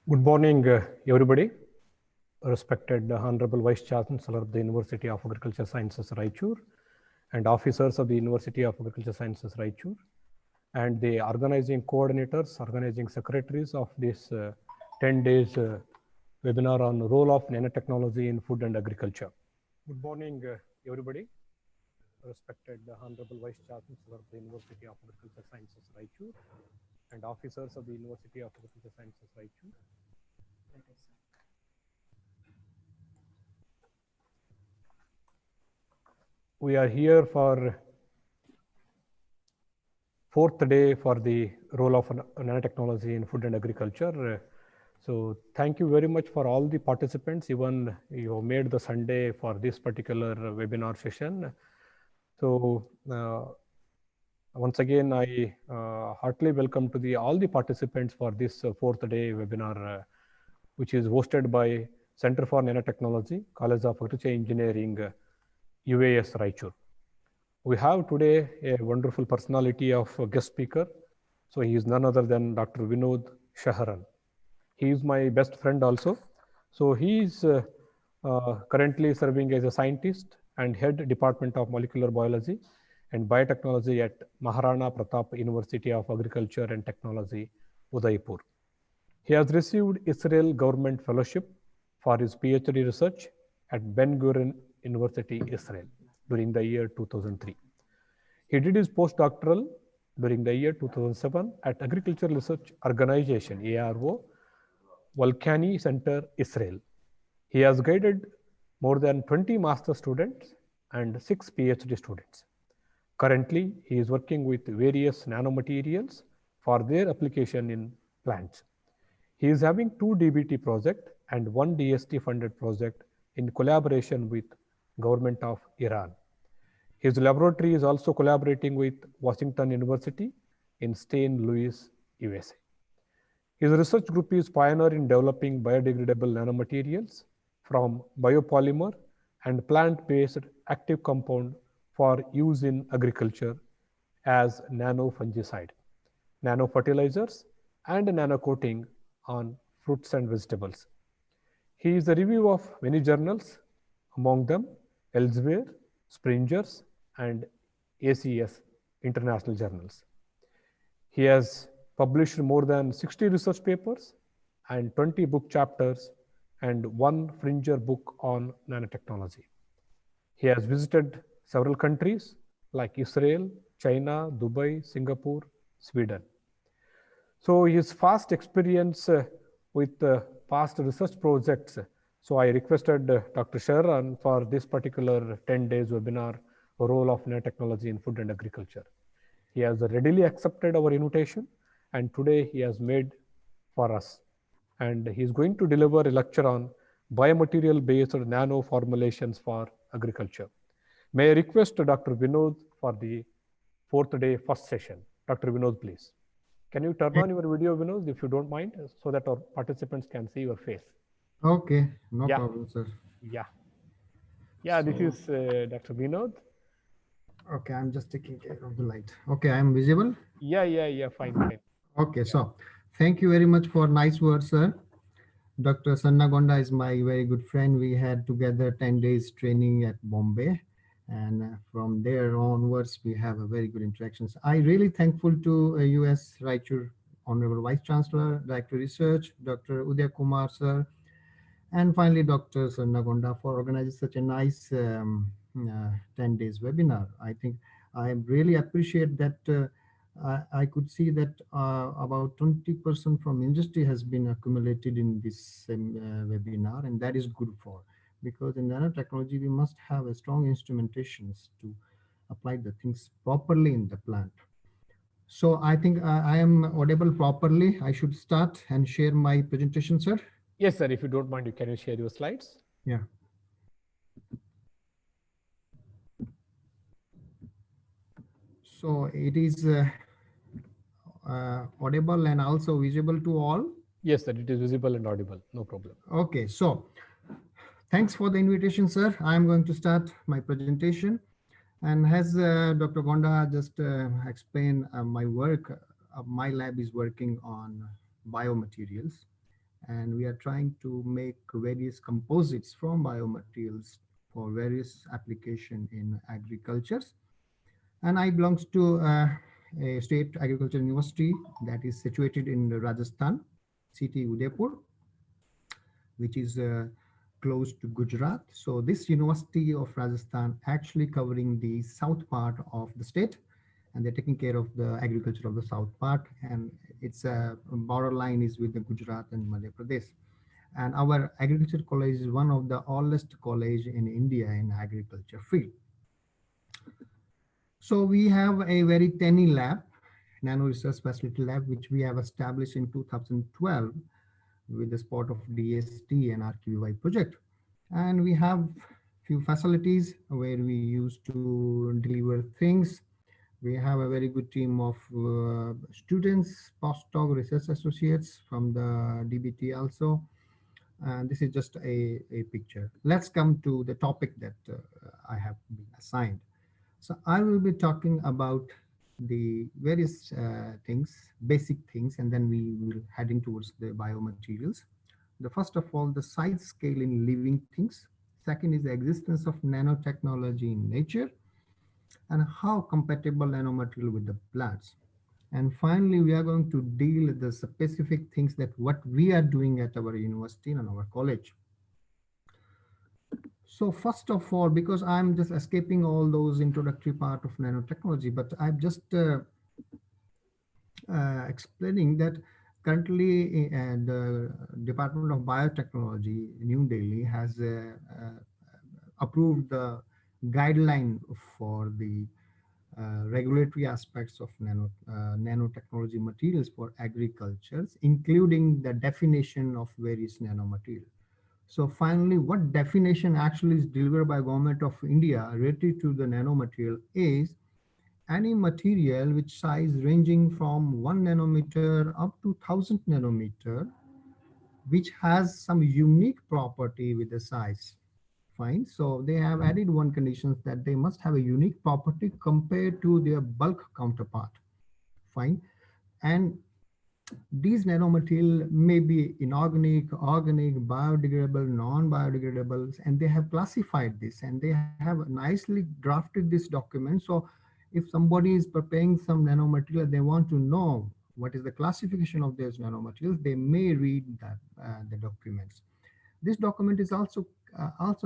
Good morning, everybody. Respected Honorable Vice Chancellor of the University of Agriculture Sciences, Raichur, and officers of the University of Agriculture Sciences, Raichur, and the organizing coordinators, organizing secretaries of this 10 days webinar on the role of nanotechnology in food and agriculture. Good morning, everybody. Respected Honorable Vice Chancellor of the University of Agriculture Sciences, Raichur, and officers of the University of Agriculture Sciences, Raichur. We are here for fourth day for the role of nanotechnology in food and agriculture. So thank you very much for all the participants, even you made the Sunday for this particular webinar session. So once again, I heartily welcome to all the participants for this fourth day webinar, which is hosted by Center for Nanotechnology, College of Agriculture Engineering, UAS Raichur. We have today a wonderful personality of a guest speaker. So he is none other than Dr. Vinod Shaharan. He is my best friend also. So he is currently serving as a scientist and head Department of Molecular Biology and Biotechnology at Maharana Pratap University of Agriculture and Technology, Udaipur. He has received Israel Government Fellowship for his PhD research at Ben Gurion University, Israel, during the year 2003. He did his postdoctoral during the year 2007 at Agricultural Research Organization, ARO, Volcani Center, Israel. He has guided more than 20 master students and 6 PhD students. Currently, he is working with various nanomaterials for their application in plants. He is having 2 DBT project and 1 DST funded project in collaboration with government of Iran. His laboratory is also collaborating with Washington University in St. Louis, USA. His research group is pioneer in developing biodegradable nanomaterials from biopolymer and plant-based active compound for use in agriculture as nanofungicide, nanofertilizers, and nanocoating on fruits and vegetables. He is the review of many journals, among them Elsewhere, Springers, and ACS international journals. He has published more than 60 research papers and 20 book chapters and 1 Fringer book on nanotechnology. He has visited several countries like Israel, China, Dubai, Singapore, Sweden. So his vast experience with past research projects. So I requested Dr. Sharan for this particular 10 days webinar, role of nanotechnology in food and agriculture. He has readily accepted our invitation and today he has made for us. And he is going to deliver a lecture on biomaterial based nano formulations for agriculture. May I request Dr. Vinod for the fourth day first session. Dr. Vinod, please. Can you turn on your video, Vinod, if you don't mind, so that our participants can see your face? Okay, no problem, sir. Yeah, this is Dr. Vinod. Okay, I'm just taking care of the light. Okay, I'm visible? Yeah, fine. Okay, so thank you very much for nice words, sir. Dr. Sannagonda is my very good friend. We had together 10 days training at Bombay. And from there onwards, we have a very good interactions. I really thankful to US Raichur Honorable Vice Chancellor, Director Research, Dr. Uday Kumar, sir, and finally, Dr. Sannagonda for organizing such a nice 10 days webinar. I think I really appreciate that I could see that about 20% from industry has been accumulated in this webinar, and that is good for, because in nanotechnology, we must have a strong instrumentations to apply the things properly in the plant. So I think I am audible properly. I should start and share my presentation, sir. Yes, sir. If you don't mind, can you share your slides? Yeah. So it is audible and also visible to all? Yes, sir. It is visible and audible. No problem. Okay. So thanks for the invitation, sir. I'm going to start my presentation. And as Dr. Gonda just explained, my work, my lab is working on biomaterials. and we are trying to make various composites from biomaterials for various application in agriculture. And I belongs to a state agriculture university that is situated in Rajasthan, city Udaipur, which is close to Gujarat. So this University of Rajasthan actually covering the south part of the state, and they're taking care of the agriculture of the south part, and its borderline is with the Gujarat and Madhya Pradesh. And our agriculture college is one of the oldest college in India in agriculture field. So we have a very tiny lab, Nano Research Facility Lab, which we have established in 2012 with the support of DST and RQI project. And we have few facilities where we used to deliver things. We have a very good team of students, postdoc research associates from the DBT also. And this is just a picture. Let's come to the topic that I have been assigned. So I will be talking about the various things, basic things, and then we will heading towards the biomaterials. The first of all, the size scale in living things. Second is the existence of nanotechnology in nature and how compatible nanomaterial with the plants. And finally, we are going to deal with the specific things that what we are doing at our university and our college. So first of all, because I'm just escaping all those introductory part of nanotechnology, but I'm just explaining that currently the Department of Biotechnology, New Delhi, has approved the guideline for the regulatory aspects of nanotechnology materials for agriculture, including the definition of various nanomaterials. So finally, what definition actually is delivered by Government of India related to the nanomaterial is any material which size ranging from 1 nanometer up to 1000 nanometer, which has some unique property with the size. Fine. So they have added one condition that they must have a unique property compared to their bulk counterpart. Fine. And these nanomaterial may be inorganic, organic, biodegradable, non-biodegradable, and they have classified this and they have nicely drafted this document. So if somebody is preparing some nanomaterial, they want to know what is the classification of those nanomaterials, they may read that, the documents. This document is also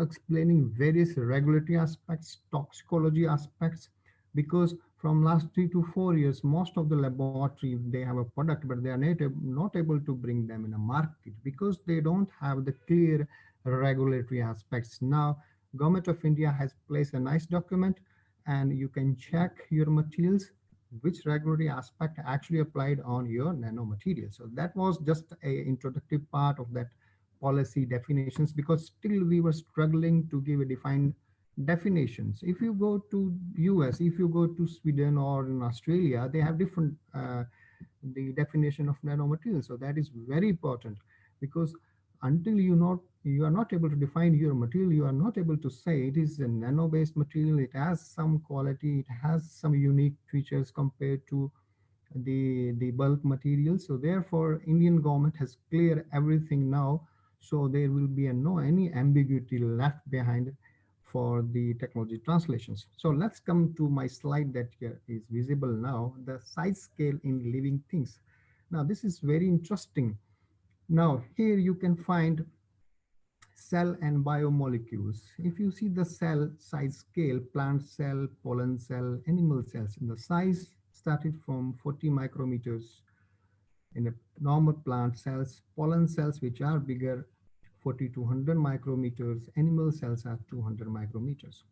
explaining various regulatory aspects, toxicology aspects, because from last 3 to 4 years, most of the laboratory they have a product, but they are not able to bring them in a market because they don't have the clear regulatory aspects. Now, Government of India has placed a nice document, and you can check your materials which regulatory aspect actually applied on your nanomaterial. So that was just a introductory part of that policy definitions, because still we were struggling to give a defined definitions. If you go to US, if you go to Sweden or in Australia, they have different the definition of nanomaterial. So that is very important, because until you are not able to define your material, you are not able to say it is a nano based material, it has some quality, it has some unique features compared to the bulk material. So therefore Indian government has cleared everything now, so there will be no any ambiguity left behind for the technology translations. So let's come to my slide that here is visible now, the size scale in living things. Now this is very interesting. Now here you can find cell and biomolecules. If you see the cell size scale, plant cell, pollen cell, animal cells, the size started from 40 micrometers in a normal plant cells, pollen cells which are bigger, 40 to 100 micrometers, animal cells are 200 micrometers.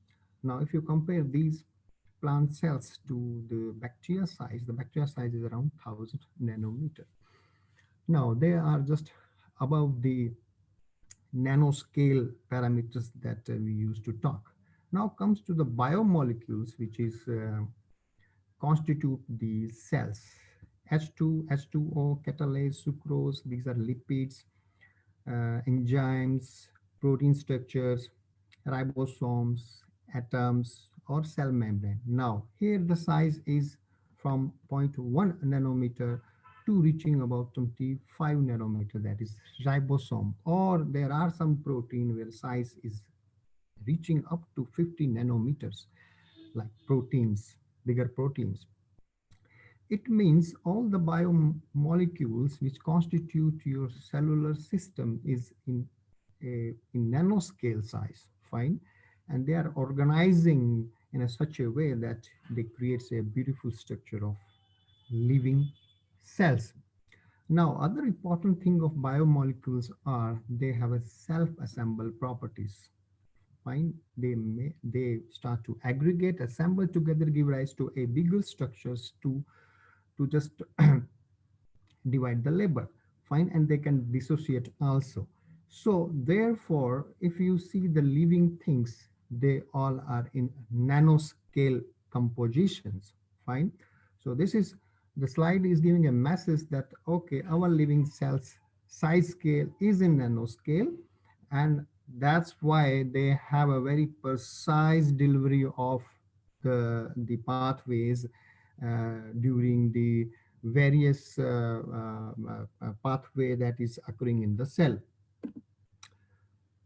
Now if you compare these plant cells to the bacteria size is around 1000 nanometer. Now they are just above the nanoscale parameters that we used to talk. Now comes to the biomolecules, which is constitute the cells. H2O, catalase, sucrose, these are lipids, enzymes, protein structures, ribosomes, atoms, or cell membrane. Now, here the size is from zero point 0.1 nanometer to reaching about 25 nanometer, that is ribosome, or there are some protein where size is reaching up to 50 nanometers, like proteins, bigger proteins. It means all the biomolecules which constitute your cellular system is in nanoscale size, fine, and they are organizing in a such a way that they creates a beautiful structure of living cells. Now, other important thing of biomolecules are they have a self-assembled properties. Fine, they start to aggregate, assemble together, give rise to a bigger structures to just divide the labor, fine, and they can dissociate also. So therefore, if you see the living things, they all are in nanoscale compositions, fine. So this is, the slide is giving a message that okay, our living cells size scale is in nanoscale, and that's why they have a very precise delivery of the pathways during the various pathway that is occurring in the cell.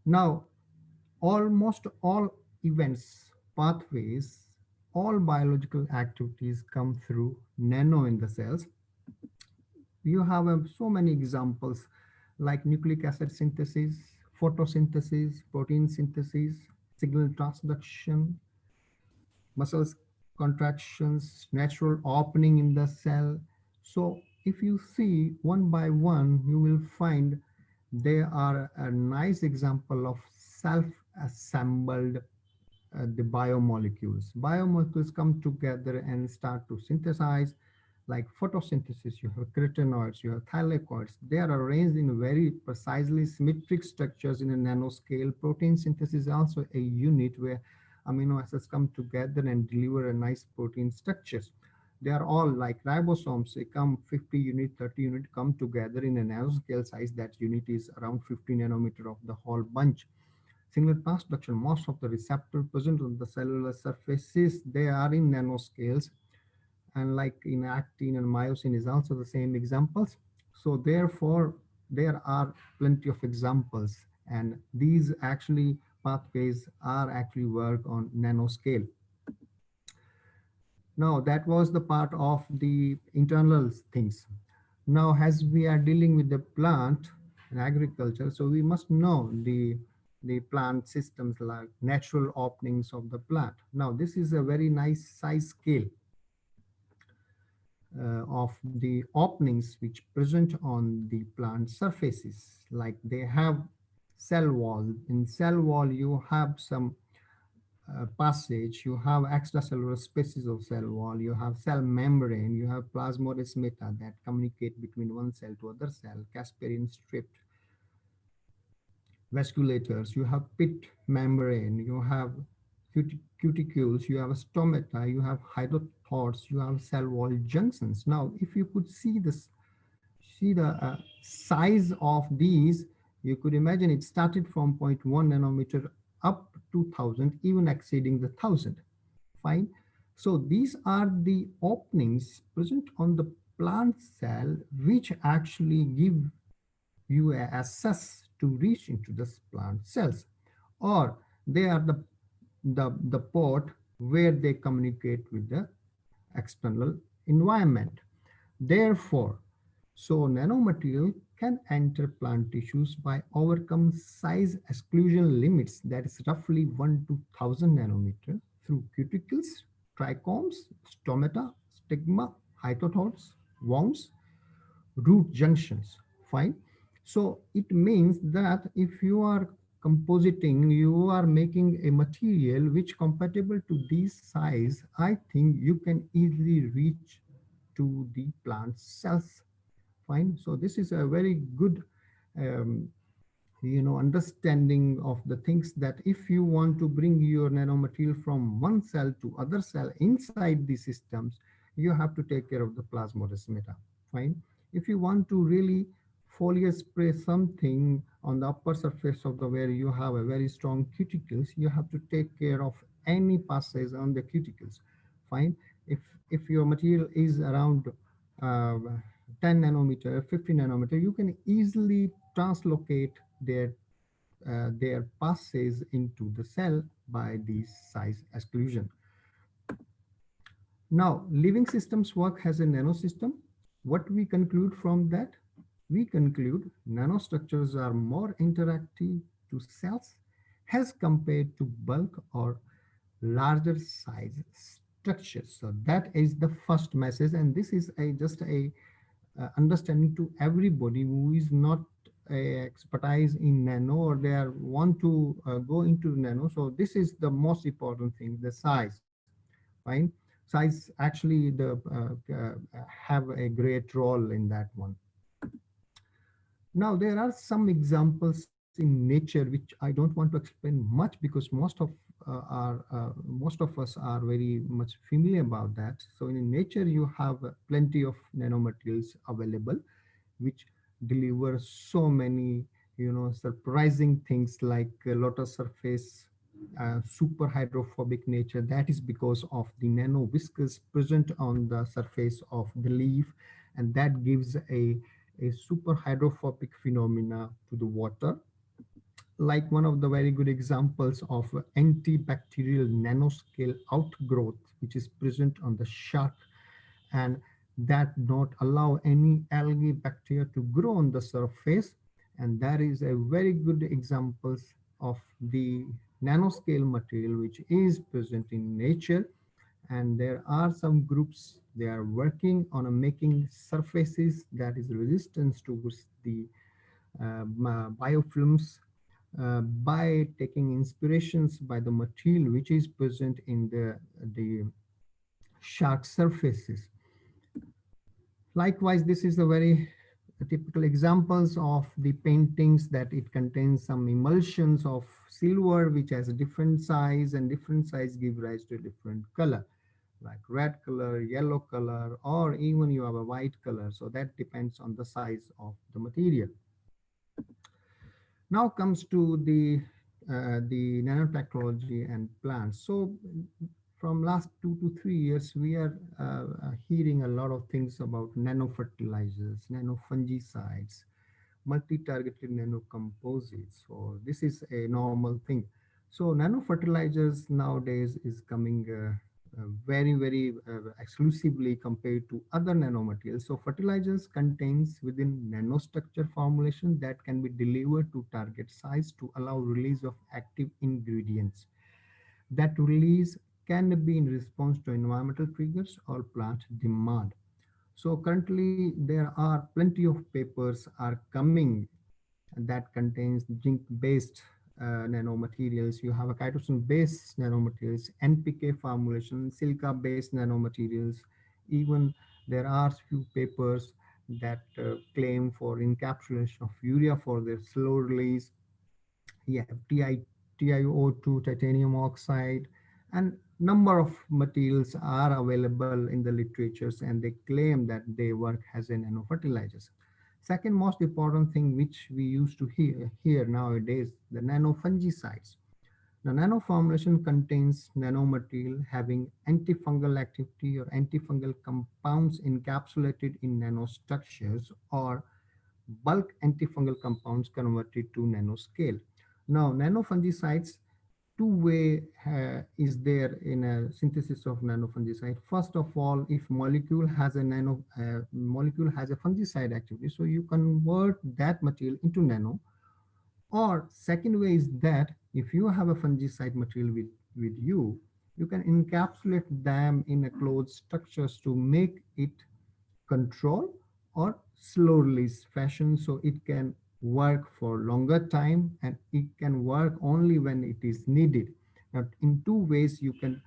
Now, almost all events, pathways, all biological activities come through nano in the cells. You have so many examples like nucleic acid synthesis, photosynthesis, protein synthesis, signal transduction, muscles contractions, natural opening in the cell. So if you see one by one, you will find they are a nice example of self-assembled the biomolecules. Biomolecules come together and start to synthesize, like photosynthesis. You have carotenoids, you have thylakoids. They are arranged in very precisely symmetric structures in a nanoscale. Protein synthesis is also a unit where amino acids come together and deliver a nice protein structures. They are all like ribosomes. They come 50 unit, 30 unit come together in a nanoscale size. That unit is around 50 nanometer of the whole bunch. Signal transduction, most of the receptors present on the cellular surfaces, they are in nanoscales, and like in actin and myosin is also the same examples. So therefore, there are plenty of examples, and these actually pathways are actually work on nanoscale. Now that was the part of the internal things. Now, as we are dealing with the plant and agriculture, so we must know the plant systems like natural openings of the plant. Now, this is a very nice size scale of the openings which present on the plant surfaces. Like they have cell wall. In cell wall, you have some passage, you have extracellular spaces of cell wall, you have cell membrane, you have plasmodesmata that communicate between one cell to other cell, Casparian strip, vasculators, you have pit membrane, you have cuticles, you have stomata, you have hydrothorax, you have cell wall junctions. Now, if you could see this, see the size of these, you could imagine it started from zero point 0.1 nanometer up to 1000, even exceeding the 1000. Fine. So these are the openings present on the plant cell, which actually give you access to reach into the plant cells, or they are the port where they communicate with the external environment. Therefore, so nanomaterial can enter plant tissues by overcome size exclusion limits, that is roughly 1 to 1000 nanometer, through cuticles, trichomes, stomata, stigma, hypothorax, wounds, root junctions. Fine. So it means that if you are compositing, you are making a material which compatible to this size, I think you can easily reach to the plant cells. Fine. So this is a very good um, understanding of the things, that if you want to bring your nanomaterial from one cell to other cell inside the systems, you have to take care of the plasmodesmata. Fine. If you want to really foliar spray something on the upper surface of the where you have a very strong cuticles, you have to take care of any passage on the cuticles. Fine. If your material is around uh, 10 nanometer, 50 nanometer, you can easily translocate their passes into the cell by these size exclusion. Now, living systems work as a nanosystem. What we conclude from that? We conclude nanostructures are more interactive to cells as compared to bulk or larger size structures. So that is the first message, and this is just a understanding to everybody who is not expertise in nano, or they are want to go into nano. So this is the most important thing, the size. Fine. Size actually have a great role in that one. Now there are some examples in nature which I don't want to explain much, because most of us are very much familiar about that. So in nature you have plenty of nanomaterials available, which deliver so many, surprising things like lotus surface, super hydrophobic nature. That is because of the nano viscous present on the surface of the leaf, and that gives a super hydrophobic phenomena to the water. Like one of the very good examples of antibacterial nanoscale outgrowth, which is present on the shark, and that not allow any algae bacteria to grow on the surface. And that is a very good examples of the nanoscale material which is present in nature. And there are some groups, they are working on making surfaces that is resistance towards the biofilms, by taking inspirations by the material which is present in the shark surfaces. Likewise, this is a very typical examples of the paintings, that it contains some emulsions of silver which has a different size, and different size give rise to a different color, like red color, yellow color, or even you have a white color. So that depends on the size of the material. Now comes to the nanotechnology and plants. So from last 2 to 3 years, we are hearing a lot of things about nanofertilizers, nanofungicides, multi-targeted nanocomposites. So this is a normal thing. So nanofertilizers nowadays is coming very exclusively compared to other nanomaterials. So fertilizers contains within nanostructure formulation that can be delivered to target size to allow release of active ingredients. That release can be in response to environmental triggers or plant demand. So currently there are plenty of papers are coming that contains zinc-based nanomaterials. You have a chitin-based nanomaterials, NPK formulation, silica-based nanomaterials. Even there are few papers that claim for encapsulation of urea for their slow release. You have TiO2, titanium oxide, and number of materials are available in the literatures, and they claim that they work as a nanofertilizers. Second most important thing which we used to hear nowadays, the nanofungicides. The nanoformulation contains nanomaterial having antifungal activity or antifungal compounds encapsulated in nanostructures, or bulk antifungal compounds converted to nanoscale. Now, nanofungicides, two-way is there in a synthesis of nanofungicide. First of all, if molecule has a fungicide activity, so you convert that material into nano. Or second way is that if you have a fungicide material with you, you can encapsulate them in a closed structures to make it control or slow release fashion, so it can work for longer time, and it can work only when it is needed. Now in two ways you can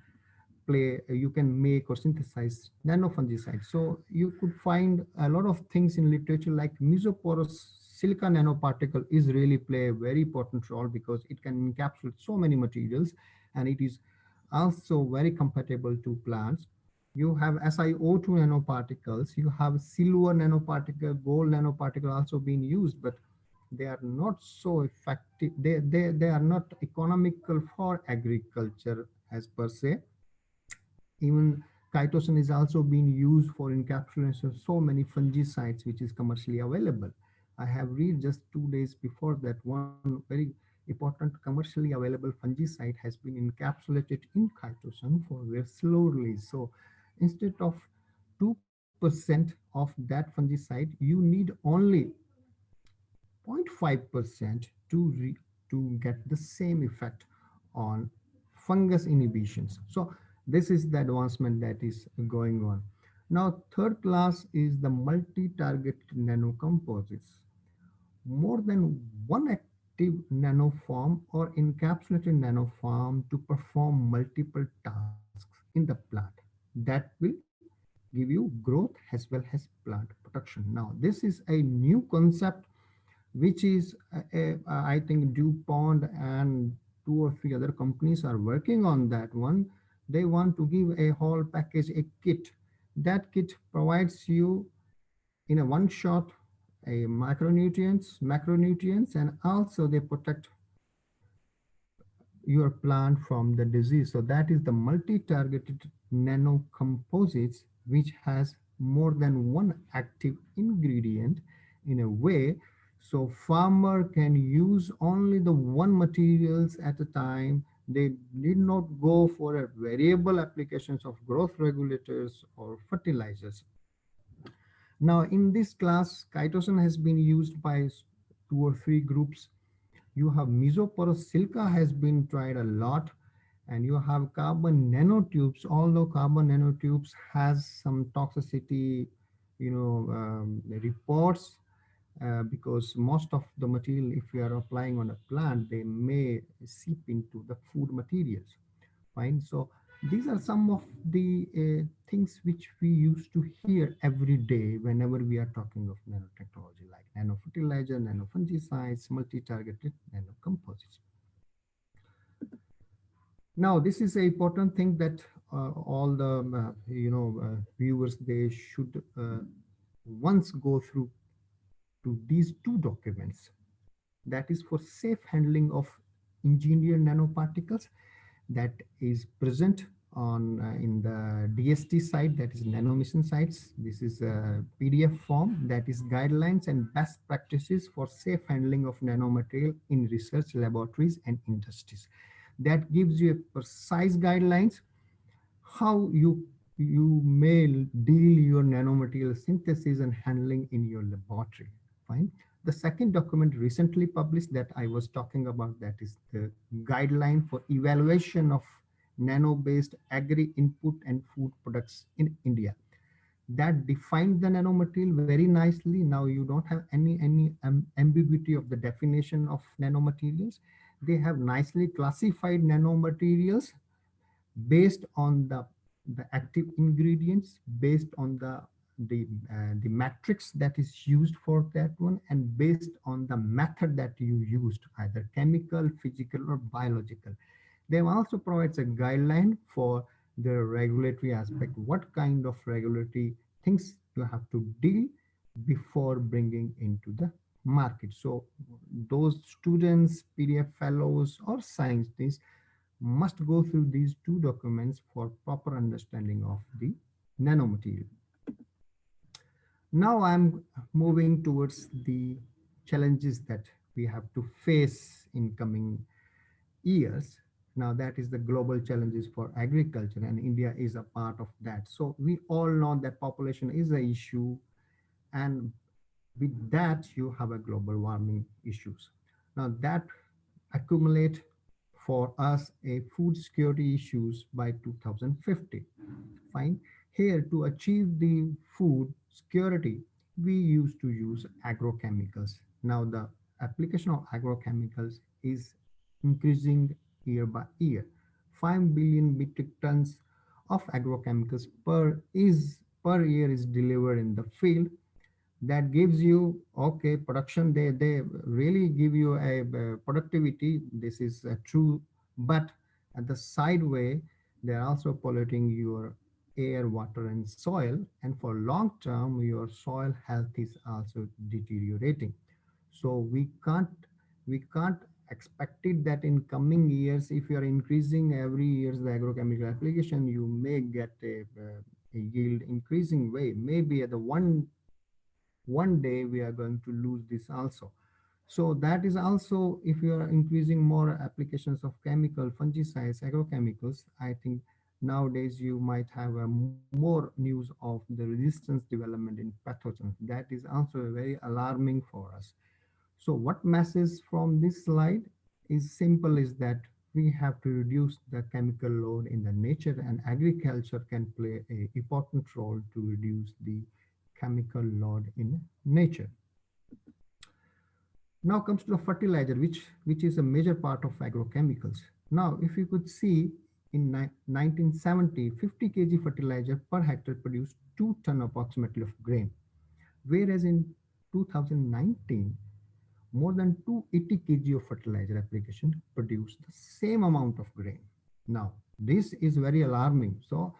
make or synthesize nanofungicide. So you could find a lot of things in literature, like mesoporous silica nanoparticle is really play a very important role, because it can encapsulate so many materials, and it is also very compatible to plants. You have SiO2 nanoparticles, you have silver nanoparticle, gold nanoparticle also being used, but they are not so effective. They are not economical for agriculture as per se. Even Chitosan is also being used for encapsulation of so many fungicides which is commercially available. I have read just 2 days before that one very important commercially available fungicide has been encapsulated in chitosan for their slow release. So instead of 2% of that fungicide, you need only 0.5% to get the same effect on fungus inhibitions. So this is the advancement that is going on. Now, third class is the multi-target nanocomposites. More than one active nanoform or encapsulated nanoform to perform multiple tasks in the plant. That will give you growth as well as plant protection. Now, this is a new concept which is I think DuPont and two or three other companies are working on that one. They want to give a whole package, a kit. That kit provides you in a one shot a micronutrients, macronutrients, and also they protect your plant from the disease. So that is the multi-targeted nanocomposites, which has more than one active ingredient in a way. So farmer can use only the one materials at a time. They need not go for a variable applications of growth regulators or fertilizers. Now in this class, chitosan has been used by two or three groups. You have mesoporous silica has been tried a lot, and you have carbon nanotubes. Although carbon nanotubes has some toxicity, reports, because most of the material, if you are applying on a plant, they may seep into the food materials. Fine. So these are some of the things which we used to hear every day whenever we are talking of nanotechnology, like nanofertilizer, nanofungicides, multi-targeted nanocomposites. Now, this is an important thing that all the viewers, they should once go through to these two documents. That is for safe handling of engineered nanoparticles, that is present on in the DST site, that is nanomission sites. This is a PDF form that is guidelines and best practices for safe handling of nanomaterial in research laboratories and industries. That gives you a precise guidelines how you may deal your nanomaterial synthesis and handling in your laboratory. Fine. The second document recently published that I was talking about, that is the guideline for evaluation of nano-based agri input and food products in India. That defines the nanomaterial very nicely. Now you don't have any ambiguity of the definition of nanomaterials. They have nicely classified nanomaterials based on the active ingredients, based on the matrix that is used for that one, and based on the method that you used, either chemical, physical, or biological. They also provides a guideline for the regulatory aspect, what kind of regulatory things you have to deal before bringing into the market. So those students, PDF fellows, or scientists must go through these two documents for proper understanding of the nanomaterial. Now I'm moving towards the challenges that we have to face in coming years. Now that is the global challenges for agriculture, and India is a part of that. So we all know that population is an issue, and with that you have a global warming issues. Now that accumulate for us a food security issues by 2050. Fine. Here, to achieve the food security, we used to use agrochemicals. Now the application of agrochemicals is increasing year by year. 5 billion metric tons of agrochemicals per year is delivered in the field. That gives you okay production. They really give you a productivity. This is true, but at the side way, they're also polluting your air, water, and soil, and for long term your soil health is also deteriorating. So we can't expected that in coming years, if you are increasing every years the agrochemical application, you may get a yield increasing way. Maybe at the one day we are going to lose this also. So that is also, if you are increasing more applications of chemical, fungicides, agrochemicals, I think nowadays you might have a more news of the resistance development in pathogens. That is also very alarming for us. So what message from this slide is simple, is that we have to reduce the chemical load in the nature, and agriculture can play a important role to reduce the chemical load in nature. Now comes to the fertilizer, which is a major part of agrochemicals. Now, if you could see, in 1970, 50 kg fertilizer per hectare produced 2 ton approximately of grain, whereas in 2019, more than 280 kg of fertilizer application produced the same amount of grain. Now, this is very alarming. So,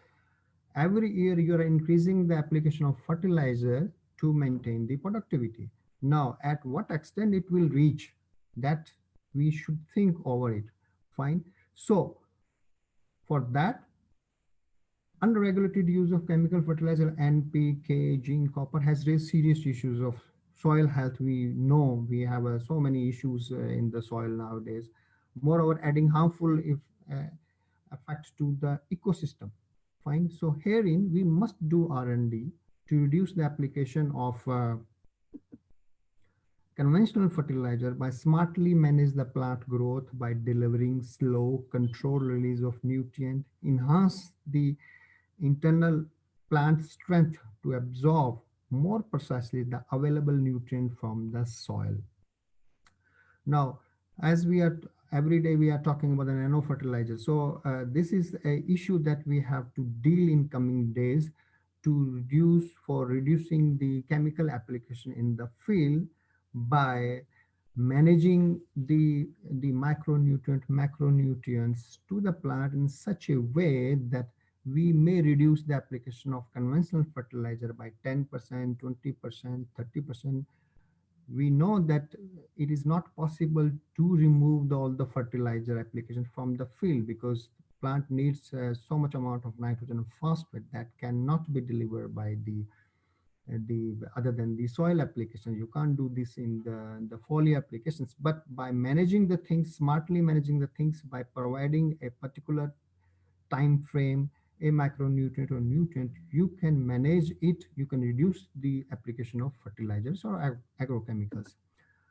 every year you are increasing the application of fertilizer to maintain the productivity. Now, at what extent it will reach, that we should think over it. Fine. So, for that, unregulated use of chemical fertilizer, NPK, zinc, copper, has raised serious issues of soil health. We know we have so many issues in the soil nowadays. Moreover, adding harmful uh, effects to the ecosystem. Fine. So herein we must do R&D to reduce the application of conventional fertilizer by smartly manage the plant growth by delivering slow, controlled release of nutrient, enhance the internal plant strength to absorb more precisely the available nutrient from the soil. Now, as we are every day we are talking about the nano fertilizer. So this is a issue that we have to deal in coming days to reducing the chemical application in the field by managing the macronutrients to the plant in such a way that we may reduce the application of conventional fertilizer by 10%, 20%, 30%. We know that it is not possible to remove all the fertilizer application from the field, because plant needs so much amount of nitrogen and phosphate that cannot be delivered by the other than the soil application. You can't do this in the foliar applications, but by managing the things, smartly managing the things, by providing a particular time frame, a macronutrient or nutrient, you can manage it, you can reduce the application of fertilizers or agrochemicals.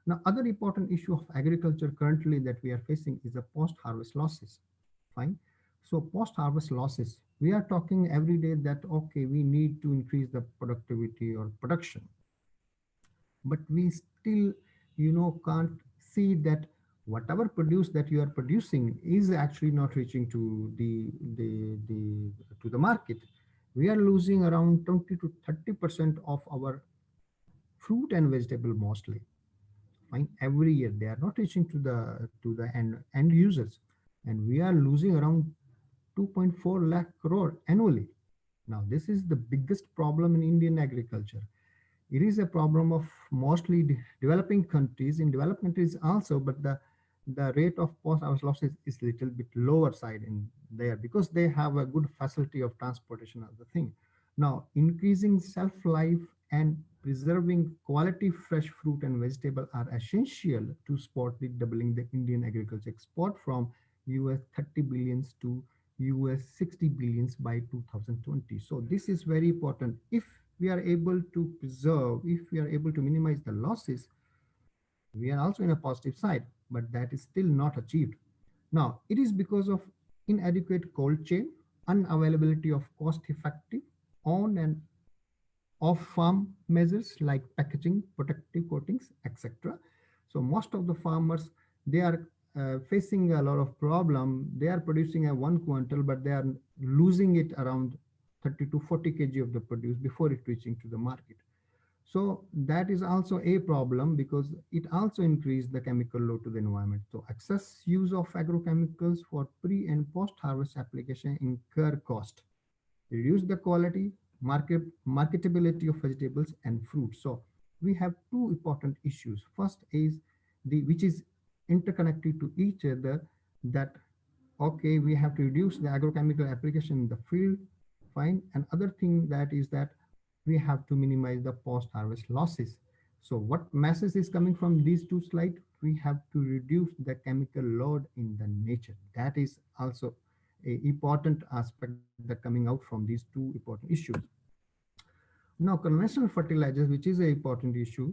Now, other important issue of agriculture currently that we are facing is the post-harvest losses. Fine. So post-harvest losses, we are talking every day that, okay, we need to increase the productivity or production, but we still, can't see that whatever produce that you are producing is actually not reaching to the market. We are losing around 20 to 30% of our fruit and vegetable mostly. Fine, every year they are not reaching to the end users, and we are losing around 2.4 lakh crore annually. Now, this is the biggest problem in Indian agriculture. It is a problem of mostly developing countries, in developed countries also, but the rate of post-harvest losses is little bit lower side in there, because they have a good facility of transportation of the thing. Now, increasing shelf life and preserving quality fresh fruit and vegetable are essential to support the doubling the Indian agriculture export from US 30 billions to US 60 billions by 2020. So this is very important. If we are able to preserve, if we are able to minimize the losses, we are also in a positive side, but that is still not achieved. Now, it is because of inadequate cold chain, unavailability of cost-effective on and off-farm measures like packaging, protective coatings, etc. So most of the farmers, they are facing a lot of problem. They are producing a 1 quintal, but they are losing it around 30 to 40 kg of the produce before it reaching to the market. So that is also a problem, because it also increased the chemical load to the environment. So excess use of agrochemicals for pre and post harvest application incur cost, reduce the quality, marketability of vegetables and fruits. So we have two important issues. First is the which is interconnected to each other, that okay, we have to reduce the agrochemical application in the field, fine. And other thing that is that we have to minimize the post harvest losses. So what message is coming from these two slides? We have to reduce the chemical load in the nature. That is also a important aspect that coming out from these two important issues. Now, conventional fertilizers, which is an important issue,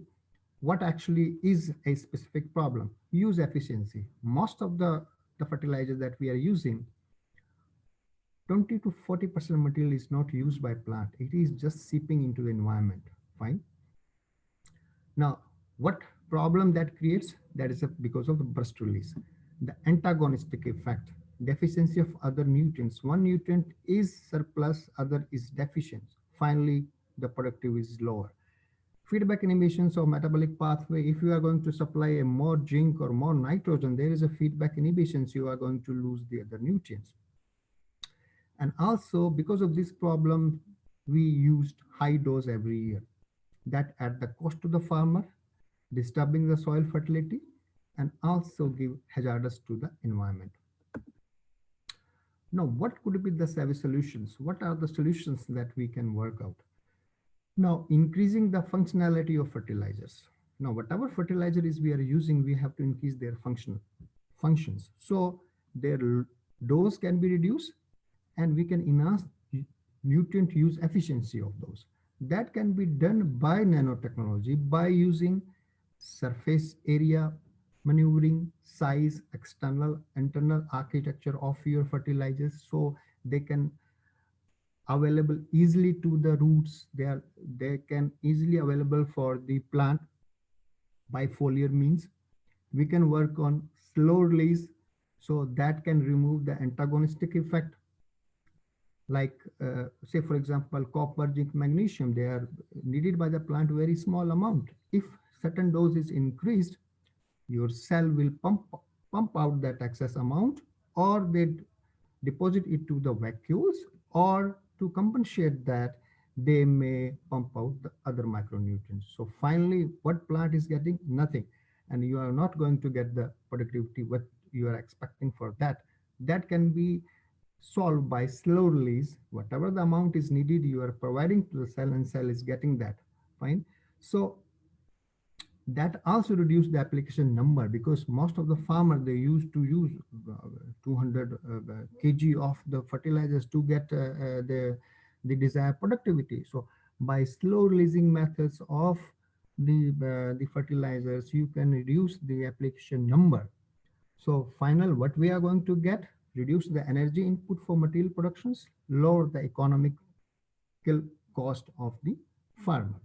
what actually is a specific problem? Use efficiency. Most of the fertilizers that we are using, 20 to 40% material is not used by plant. It is just seeping into the environment. Fine. Now, what problem that creates? That is because of the burst release. The antagonistic effect, deficiency of other nutrients. One nutrient is surplus, other is deficient. Finally, the productivity is lower. Feedback inhibitions of metabolic pathway. If you are going to supply a more zinc or more nitrogen, there is a feedback inhibitions. You are going to lose the other nutrients. And also because of this problem, we used high dose every year. That at the cost to the farmer, disturbing the soil fertility, and also give hazardous to the environment. Now, what could be the savvy solutions? What are the solutions that we can work out? Now, increasing the functionality of fertilizers. Now, whatever fertilizer is we are using, we have to increase their functions. So their dose can be reduced, and we can enhance nutrient use efficiency of those. That can be done by nanotechnology by using surface area maneuvering, size, external, internal architecture of your fertilizers, so they can available easily to the roots. They can easily available for the plant by foliar means. We can work on slow release, so that can remove the antagonistic effect, like say for example copper, zinc, magnesium. They are needed by the plant very small amount. If certain dose is increased, your cell will pump out that excess amount, or they deposit it to the vacuoles, or to compensate that, they may pump out the other micronutrients. So finally, what plant is getting? Nothing. And you are not going to get the productivity what you are expecting for that. That can be solved by slow release. Whatever the amount is needed, you are providing to the cell, and cell is getting that. Fine. So that also reduce the application number, because most of the farmer, they used to use 200 kg of the fertilizers to get the desired productivity. So by slow releasing methods of the fertilizers, you can reduce the application number. So final, what we are going to get: reduce the energy input for material productions, lower the economical cost of the farmer.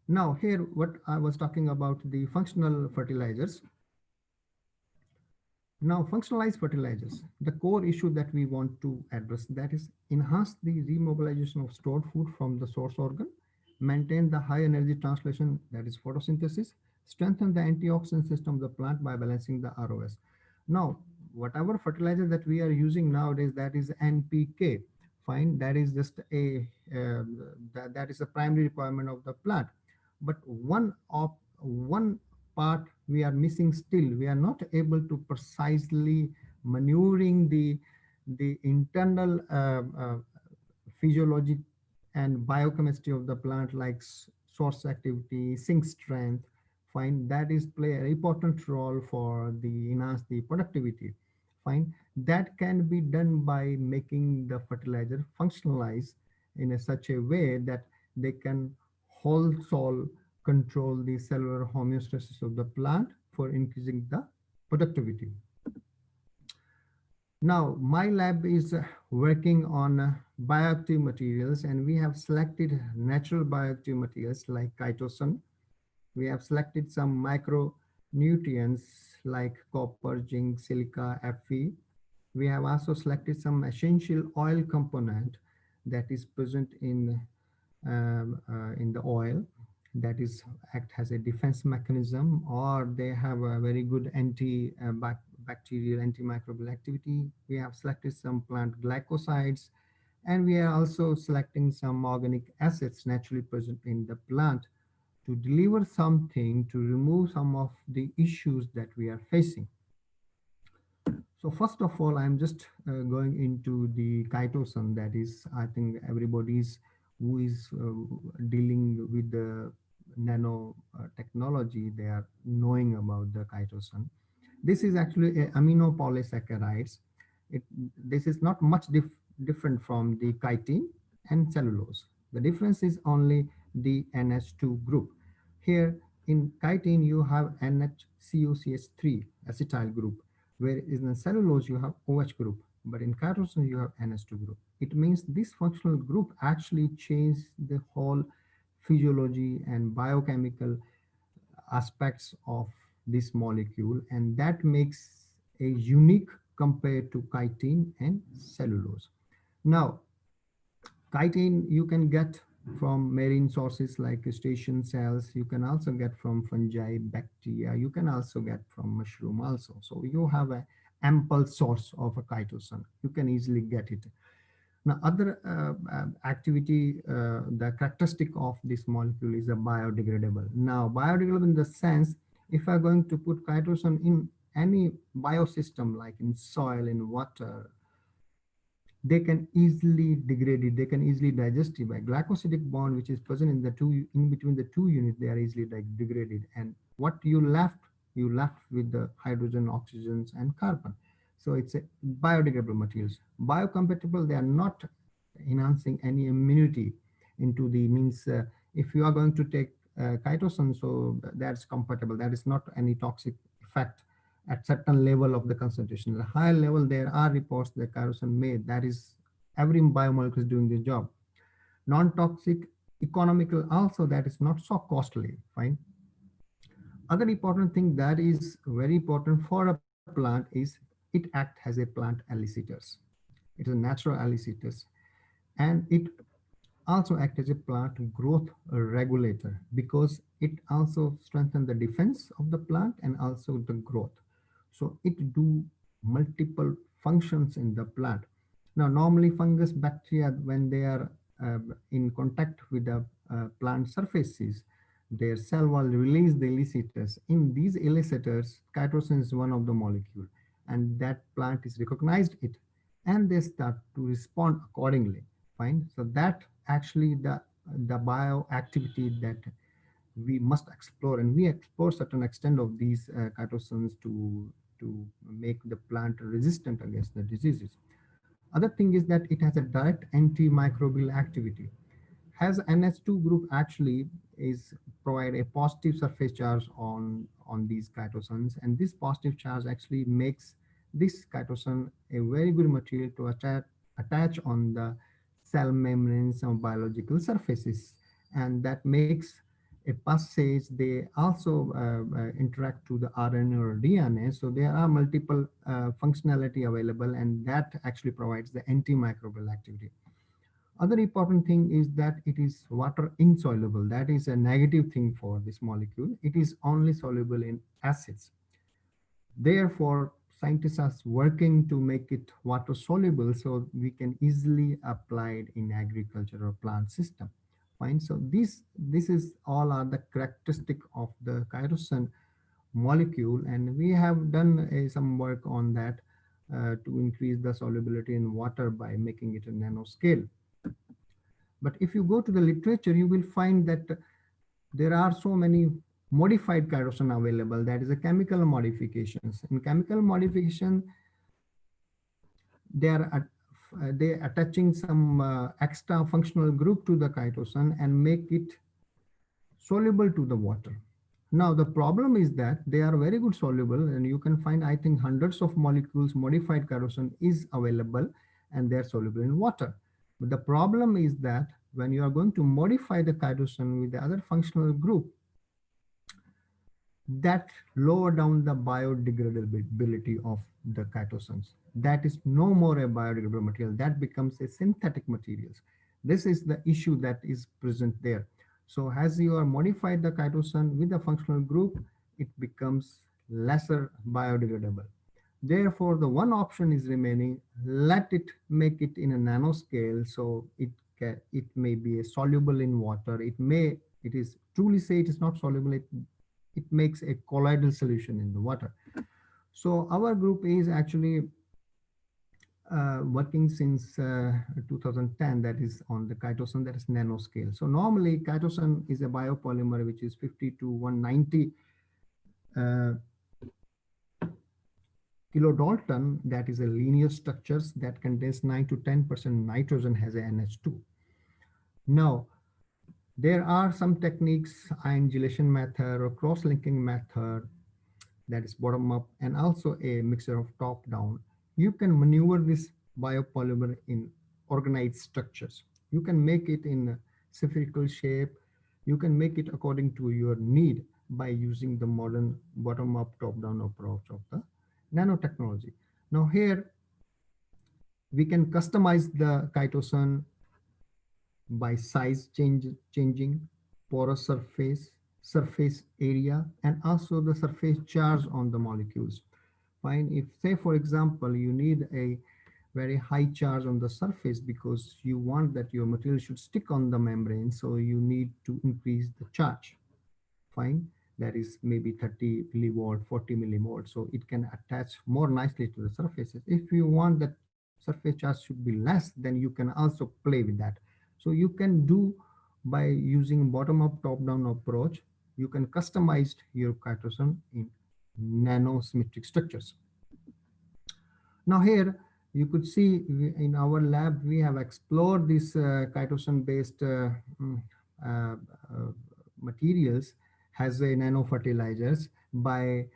Now here, what I was talking about, the functional fertilizers. Now, functionalized fertilizers, the core issue that we want to address, that is enhance the remobilization of stored food from the source organ, maintain the high energy translation, that is photosynthesis, strengthen the antioxidant system of the plant by balancing the ROS. Now, whatever fertilizer that we are using nowadays, that is NPK, fine, that is just that is a primary requirement of the plant. But one part we are missing still. We are not able to precisely maneuvering the internal physiology and biochemistry of the plant, like source activity, sink strength. Fine, that is play an important role for the enhance the productivity. Fine, that can be done by making the fertilizer functionalize in a such a way that they can wholesale control the cellular homeostasis of the plant for increasing the productivity. Now, my lab is working on bioactive materials, and we have selected natural bioactive materials like chitosan. We have selected some micronutrients like copper, zinc, silica, Fe. We have also selected some essential oil component that is present in the oil, that is act as a defense mechanism, or they have a very good bacterial antimicrobial activity. We have selected some plant glycosides, and we are also selecting some organic acids naturally present in the plant to deliver something to remove some of the issues that we are facing. So first of all, I'm just going into the chitosan. That is, I think everybody's who is dealing with the nano technology, they are knowing about the chitosan. This is actually a aminopolysaccharides. It, this is not much different from the chitin and cellulose. The difference is only the NH2 group. Here in chitin, you have NHCOCH3 acetyl group, where in the cellulose you have OH group, but in chitosan you have NH2 group. It means this functional group actually changes the whole physiology and biochemical aspects of this molecule, and that makes a unique compared to chitin and cellulose. Now, chitin you can get from marine sources like crustacean cells. You can also get from fungi, bacteria. You can also get from mushroom also. So you have a ample source of a chitosan. You can easily get it. Now, other activity, the characteristic of this molecule is a biodegradable. Now, biodegradable in the sense, if I'm going to put chitosan in any biosystem, like in soil, in water, they can easily degrade it. They can easily digest it by glycosidic bond, which is present in the two in between the two units. They are easily degraded, and what you left with the hydrogen, oxygens, and carbon. So it's a biodegradable materials. Biocompatible, they are not enhancing any immunity into the means. If you are going to take chitosan, so that's compatible. That is not any toxic effect at certain level of the concentration. At a higher level, there are reports that chitosan made. That is, every biomolecule is doing this job. Non-toxic, economical also, that is not so costly, fine. Other important thing that is very important for a plant is it acts as a plant elicitors. It is a natural elicitors, and it also act as a plant growth regulator because it also strengthens the defense of the plant and also the growth. So it do multiple functions in the plant. Now, normally fungus, bacteria, when they are in contact with the plant surfaces, their cell will release the elicitors. In these elicitors, chitosan is one of the molecule, and that plant is recognized it, and they start to respond accordingly. Fine. So that actually the bioactivity that we must explore, and we explore certain extent of these chitosans to make the plant resistant against the diseases. Other thing is that it has a direct antimicrobial activity. Has NH2 group actually is provide a positive surface charge on these chitosans, and this positive charge actually makes this chitosan a very good material to attach on the cell membranes of biological surfaces, and that makes a passage. They also interact to the RNA or DNA, so there are multiple functionality available, and that actually provides the antimicrobial activity. Other important thing is that it is water insoluble. That is a negative thing for this molecule. It is only soluble in acids. Therefore, scientists are working to make it water soluble so we can easily apply it in agriculture or plant system. Fine. So this is all are the characteristic of the chitosan molecule, and we have done some work on that to increase the solubility in water by making it a nanoscale. But if you go to the literature, you will find that there are so many modified chitosan available. That is a chemical modifications. In chemical modification, they are they attaching some extra functional group to the chitosan and make it soluble to the water. Now, the problem is that they are very good soluble, and you can find, I think, hundreds of molecules modified chitosan is available, and they're soluble in water. But the problem is that when you are going to modify the chitosan with the other functional group, that lower down the biodegradability of the chitosans. That is no more a biodegradable material. That becomes a synthetic materials. This is the issue that is present there. So as you are modified the chitosan with the functional group, it becomes lesser biodegradable. Therefore, the one option is remaining, let it make it in a nanoscale, so it may be soluble in water. It may It is truly say it is not soluble. It makes a colloidal solution in the water. So our group is actually working since 2010, that is on the chitosan, that is nanoscale. So normally chitosan is a biopolymer which is 50 to 190 uh, kilodalton, that is a linear structures that contains 9 to 10% nitrogen, has a NH2. Now, there are some techniques, ion gelation method or cross-linking method, that is bottom up, and also a mixture of top down. You can maneuver this biopolymer in organized structures. You can make it in a spherical shape. You can make it according to your need by using the modern bottom up, top down approach of the nanotechnology. Now here we can customize the chitosan by size changing, porous surface area, and also the surface charge on the molecules. Fine. If, say, for example, you need a very high charge on the surface because you want that your material should stick on the membrane, so you need to increase the charge. Fine. That is maybe 30 millivolt, 40 millivolt. So it can attach more nicely to the surfaces. If you want that surface charge should be less, then you can also play with that. So you can do by using bottom-up, top-down approach, you can customize your chitosan in nanosymmetric structures. Now here you could see in our lab we have explored this chitosan-based uh, uh, materials as a nano fertilizers by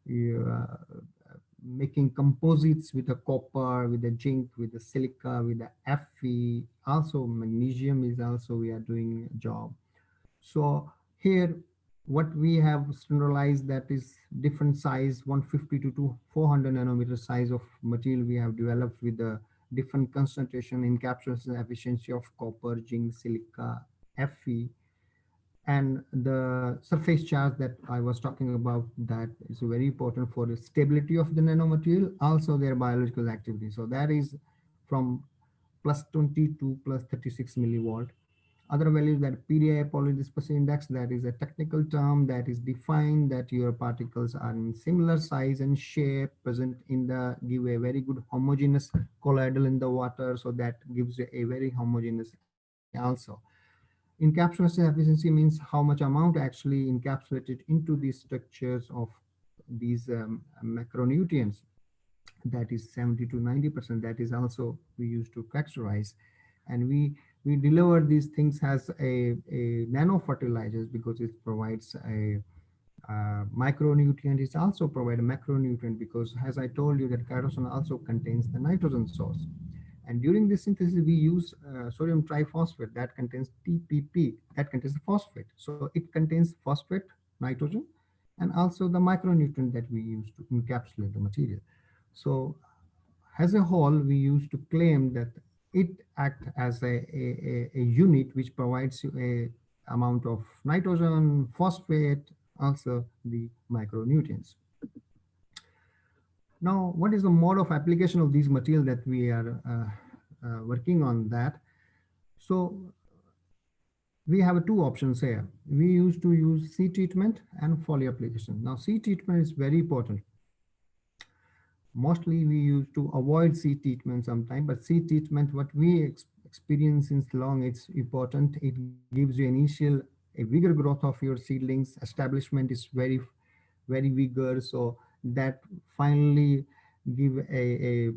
uh, making composites with the copper, with the zinc, with the silica, with the Fe. Also magnesium is also we are doing a job. So here, what we have standardized, that is different size, 150 to 400 nanometer size of material we have developed with the different concentration, encapsulation efficiency of copper, zinc, silica, Fe, and the surface charge that I was talking about, that is very important for the stability of the nanomaterial, also their biological activity. So that is from plus 20 to plus 36 millivolt. Other values, that PDI polydispersity index, that is a technical term that is defined that your particles are in similar size and shape, present in the, give a very good homogeneous colloidal in the water. So that gives you a very homogeneous also. Encapsulation efficiency means how much amount actually encapsulated into these structures of these macronutrients. That is 70 to 90%. That is also we use to characterize, and we deliver these things as a nano fertilizers because it provides a micronutrient. It also provide a macronutrient because, as I told you, that chitosan also contains the nitrogen source. And during this synthesis, we use sodium triphosphate that contains TPP, that contains the phosphate. So it contains phosphate, nitrogen, and also the micronutrient that we use to encapsulate the material. So as a whole, we used to claim that it act as a unit which provides you a amount of nitrogen, phosphate, also the micronutrients. Now, what is the mode of application of these materials that we are working on that? So we have two options here. We used to use seed treatment and foliar application. Now, seed treatment is very important. Mostly we used to avoid seed treatment sometime, but seed treatment, what we experience since long, it's important. It gives you initial a vigor growth of your seedlings. Establishment is very vigor, so that finally give a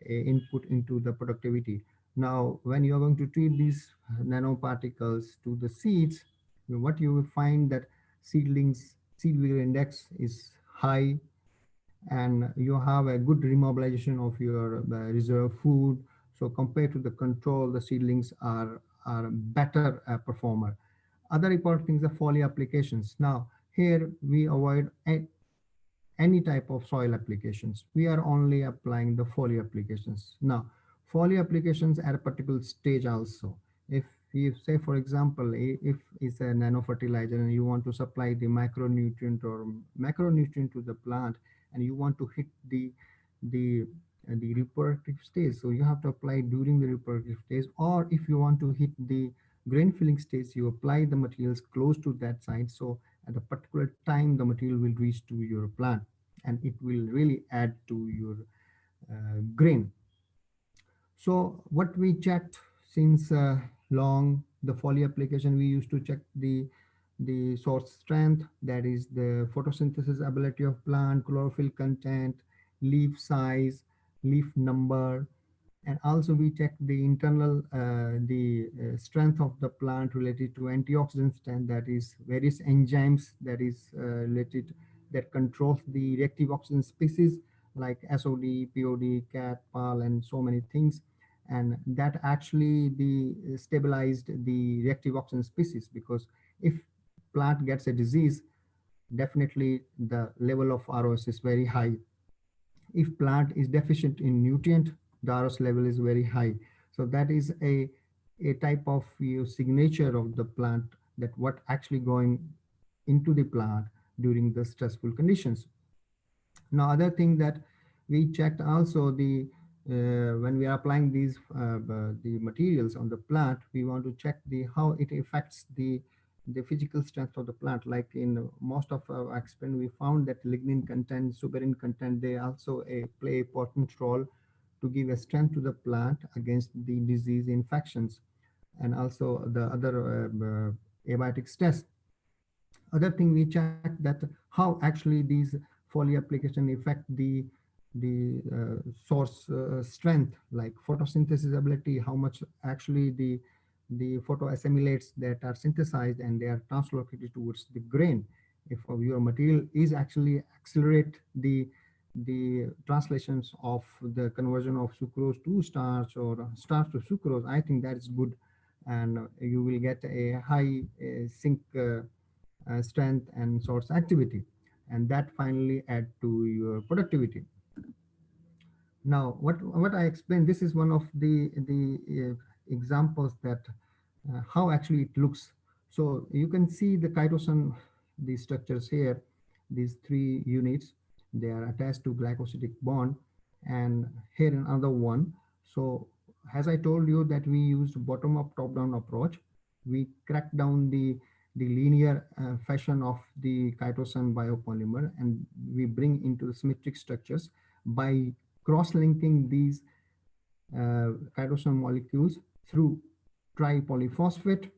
input into the productivity. Now when you are going to treat these nanoparticles to the seeds, what you will find that seedlings seed vigor index is high, and you have a good remobilization of your reserve food. So compared to the control, the seedlings are better performer. Other important things are foliar applications. Now here we avoid any type of soil applications. We are only applying the foliar applications. Now, foliar applications at a particular stage also. If you say, for example, if it's a nano fertilizer and you want to supply the micronutrient or macronutrient to the plant, and you want to hit the the reproductive stage, so you have to apply during the reproductive stage. Or if you want to hit grain filling stage, you apply the materials close to that site. So at a particular time, the material will reach to your plant and it will really add to your grain. So what we checked since long, the foliar application, we used to check the source strength, that is the photosynthesis ability of plant, chlorophyll content, leaf size, leaf number, and also we check the internal strength of the plant related to antioxidant strength, that is various enzymes that is related, that controls the reactive oxygen species like SOD, POD, CAT, PAL, and so many things, and that actually the stabilized the reactive oxygen species, because if plant gets a disease, definitely the level of ROS is very high. If plant is deficient in nutrient, the ROS level is very high. So that is a type of signature of the plant, that what actually going into the plant during the stressful conditions. Now, other thing that we checked also, the when we are applying these the materials on the plant, we want to check the how it affects the physical strength of the plant. Like in most of our experiment, we found that lignin content, suberin content, they also play a important role to give a strength to the plant against the disease infections, and also the other abiotic stress. Other thing we check that how actually these foliar application affect the source strength, like photosynthesis ability, how much actually the photoassimilates that are synthesized and they are translocated towards the grain. If your material is actually accelerate the translations of the conversion of sucrose to starch or starch to sucrose, I think that is good, and you will get a high zinc strength and source activity, and that finally add to your productivity. Now, what I explained, this is one of the examples that how actually it looks. So you can see the chitosan, the structures here, these three units, they are attached to glycosidic bond, and here another one. So as I told you that we used bottom up, top down approach, we cracked down the linear fashion of the chitosan biopolymer, and we bring into the symmetric structures by cross-linking these chitosan molecules through tripolyphosphate,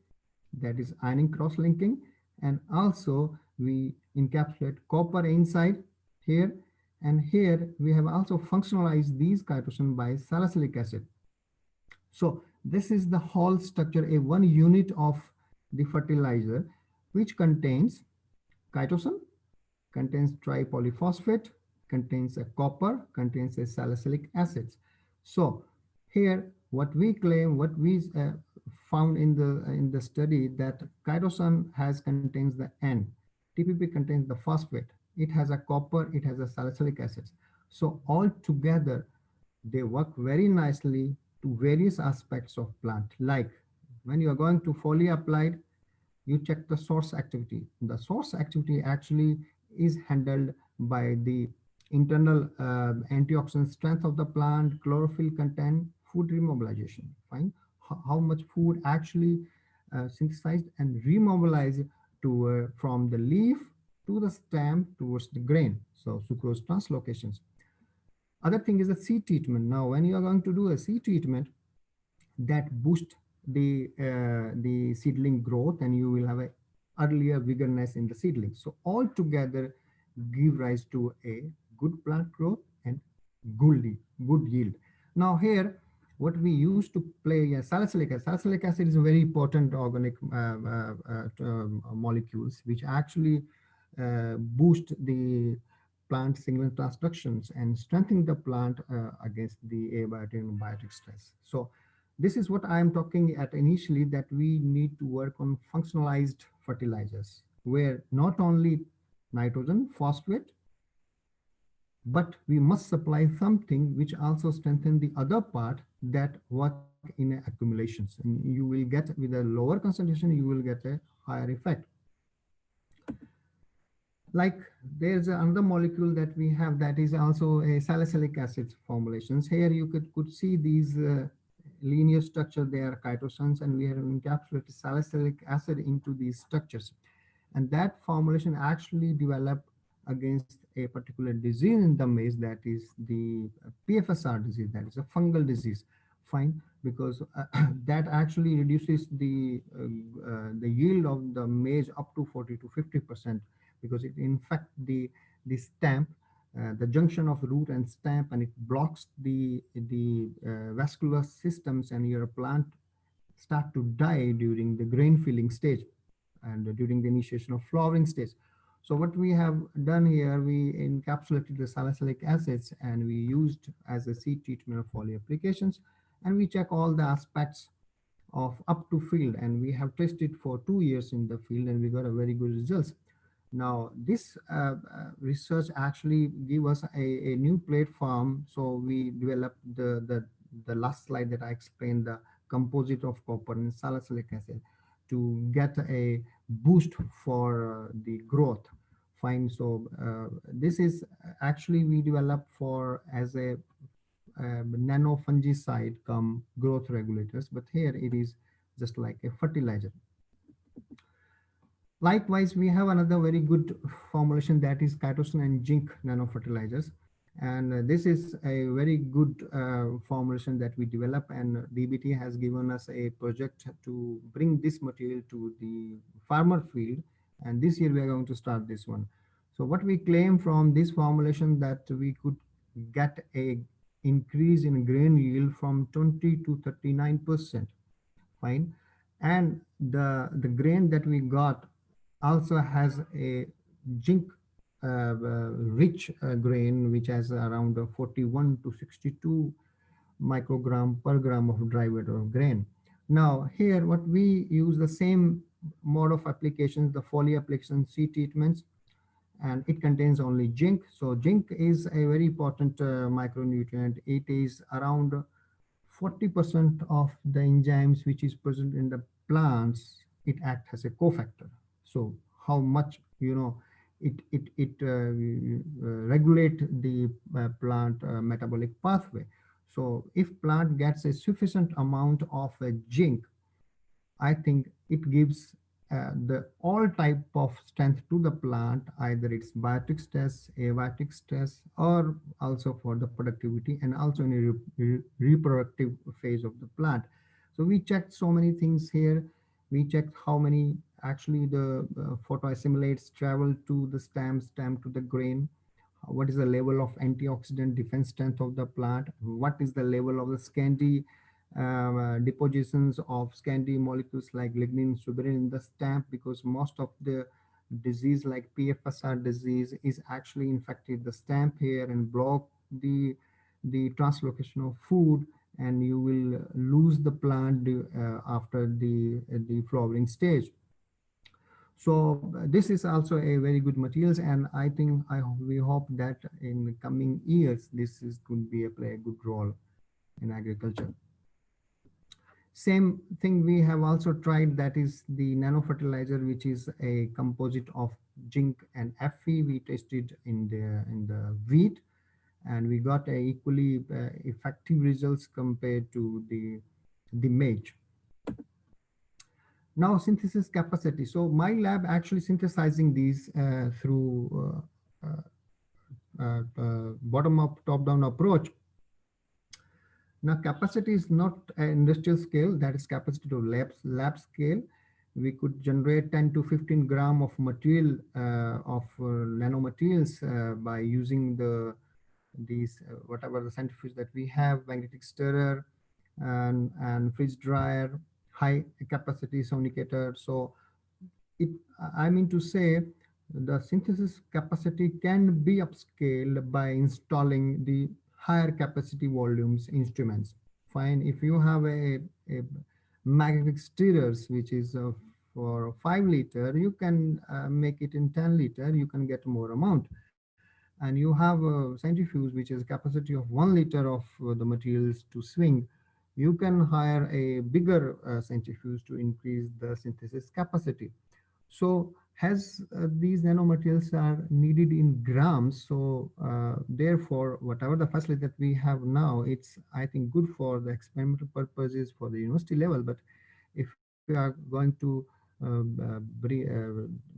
that is ionic cross-linking, and also we encapsulate copper inside here, and here we have also functionalized these chitosan by salicylic acid. So this is the whole structure, a one unit of the fertilizer, which contains chitosan, contains tripolyphosphate, contains a copper, contains a salicylic acids. So here, what we claim, what we found in the study, that chitosan has contains the N, TPP contains the phosphate, it has a copper, it has a salicylic acids. So all together, they work very nicely to various aspects of plant. Like when you are going to foliar applied, you check the source activity. The source activity actually is handled by the internal antioxidant strength of the plant, chlorophyll content, food remobilization. Fine. How much food actually synthesized and remobilized to from the leaf to the stem towards the grain. So sucrose translocations. Other thing is the seed treatment. Now, when you are going to do a seed treatment, that boost the seedling growth, and you will have a earlier vigorness in the seedling. So all together give rise to a good plant growth and good yield. Now here, what we use to play salicylic acid. Salicylic acid is a very important organic molecules which actually boost the plant signal transductions and strengthen the plant against the abiotic and biotic stress. So this is what I am talking at initially, that we need to work on functionalized fertilizers, where not only nitrogen, phosphate, but we must supply something which also strengthen the other part that work in accumulations. And you will get, with a lower concentration, you will get a higher effect. Like there's another molecule that we have that is also a salicylic acid formulations. Here you could see these linear structure, they are chitosanes, and we have encapsulated salicylic acid into these structures. And that formulation actually developed against a particular disease in the maize, that is the PFSR disease, that is a fungal disease. Fine, because that actually reduces the yield of the maize up to 40 to 50%, because it infects the stamp, the junction of root and stamp, and it blocks the vascular systems, and your plant start to die during the grain filling stage and during the initiation of flowering stage. So what we have done here, we encapsulated the salicylic acids and we used as a seed treatment of foliar applications, and we check all the aspects of up to field, and we have tested for 2 years in the field and we got a very good results. Now this research actually give us a new platform. So we developed the last slide that I explained, the composite of copper and salicylic acid, to get a boost for the growth. Fine. So this is actually we developed for as a nano fungicide come growth regulators, but here it is just like a fertilizer. Likewise, we have another very good formulation, that is chitosan and zinc nanofertilizers. And this is a very good formulation that we develop, and DBT has given us a project to bring this material to the farmer field. And this year we are going to start this one. So what we claim from this formulation, that we could get a increase in grain yield from 20 to 39%. Fine. And the grain that we got also has a zinc rich grain, which has around 41 to 62 microgram per gram of dry weight of grain. Now here what we use the same mode of applications, the foliar application seed treatments, and it contains only zinc. So zinc is a very important micronutrient. It is around 40% of the enzymes which is present in the plants, it acts as a cofactor. So how much, it regulate the plant metabolic pathway. So if plant gets a sufficient amount of zinc, I think it gives the all type of strength to the plant, either it's biotic stress, abiotic stress, or also for the productivity and also in a reproductive phase of the plant. So we checked so many things here. We checked how many actually the photoassimilates travel to the stem to the grain. What is the level of antioxidant defense strength of the plant? What is the level of the Scandi depositions of Scandi molecules like lignin, suberin in the stamp? Because most of the disease like PFSR disease is actually infected the stamp here and block the translocation of food, and you will lose the plant after the flowering stage. So this is also a very good materials, and I think we hope that in the coming years this is going to be play a good role in agriculture. Same thing we have also tried, that is the nano fertilizer, which is a composite of zinc and Fe. We tested in the wheat, and we got a equally effective results compared to the maize. Now synthesis capacity. So my lab actually synthesizing these through bottom-up, top-down approach. Now capacity is not an industrial scale, that is capacity to lab scale. We could generate 10 to 15 gram of material of nanomaterials by using these whatever the centrifuge that we have, magnetic stirrer and freeze dryer, high capacity sonicator. So I mean to say the synthesis capacity can be upscaled by installing the higher capacity volumes instruments. Fine. If you have a magnetic stirrers, which is for 5 liter, you can make it in 10 liter, you can get more amount. And you have a centrifuge, which is capacity of 1 liter of the materials to swing. You can hire a bigger centrifuge to increase the synthesis capacity. So as these nanomaterials are needed in grams, so therefore whatever the facility that we have now, it's I think good for the experimental purposes for the university level. But if you are going to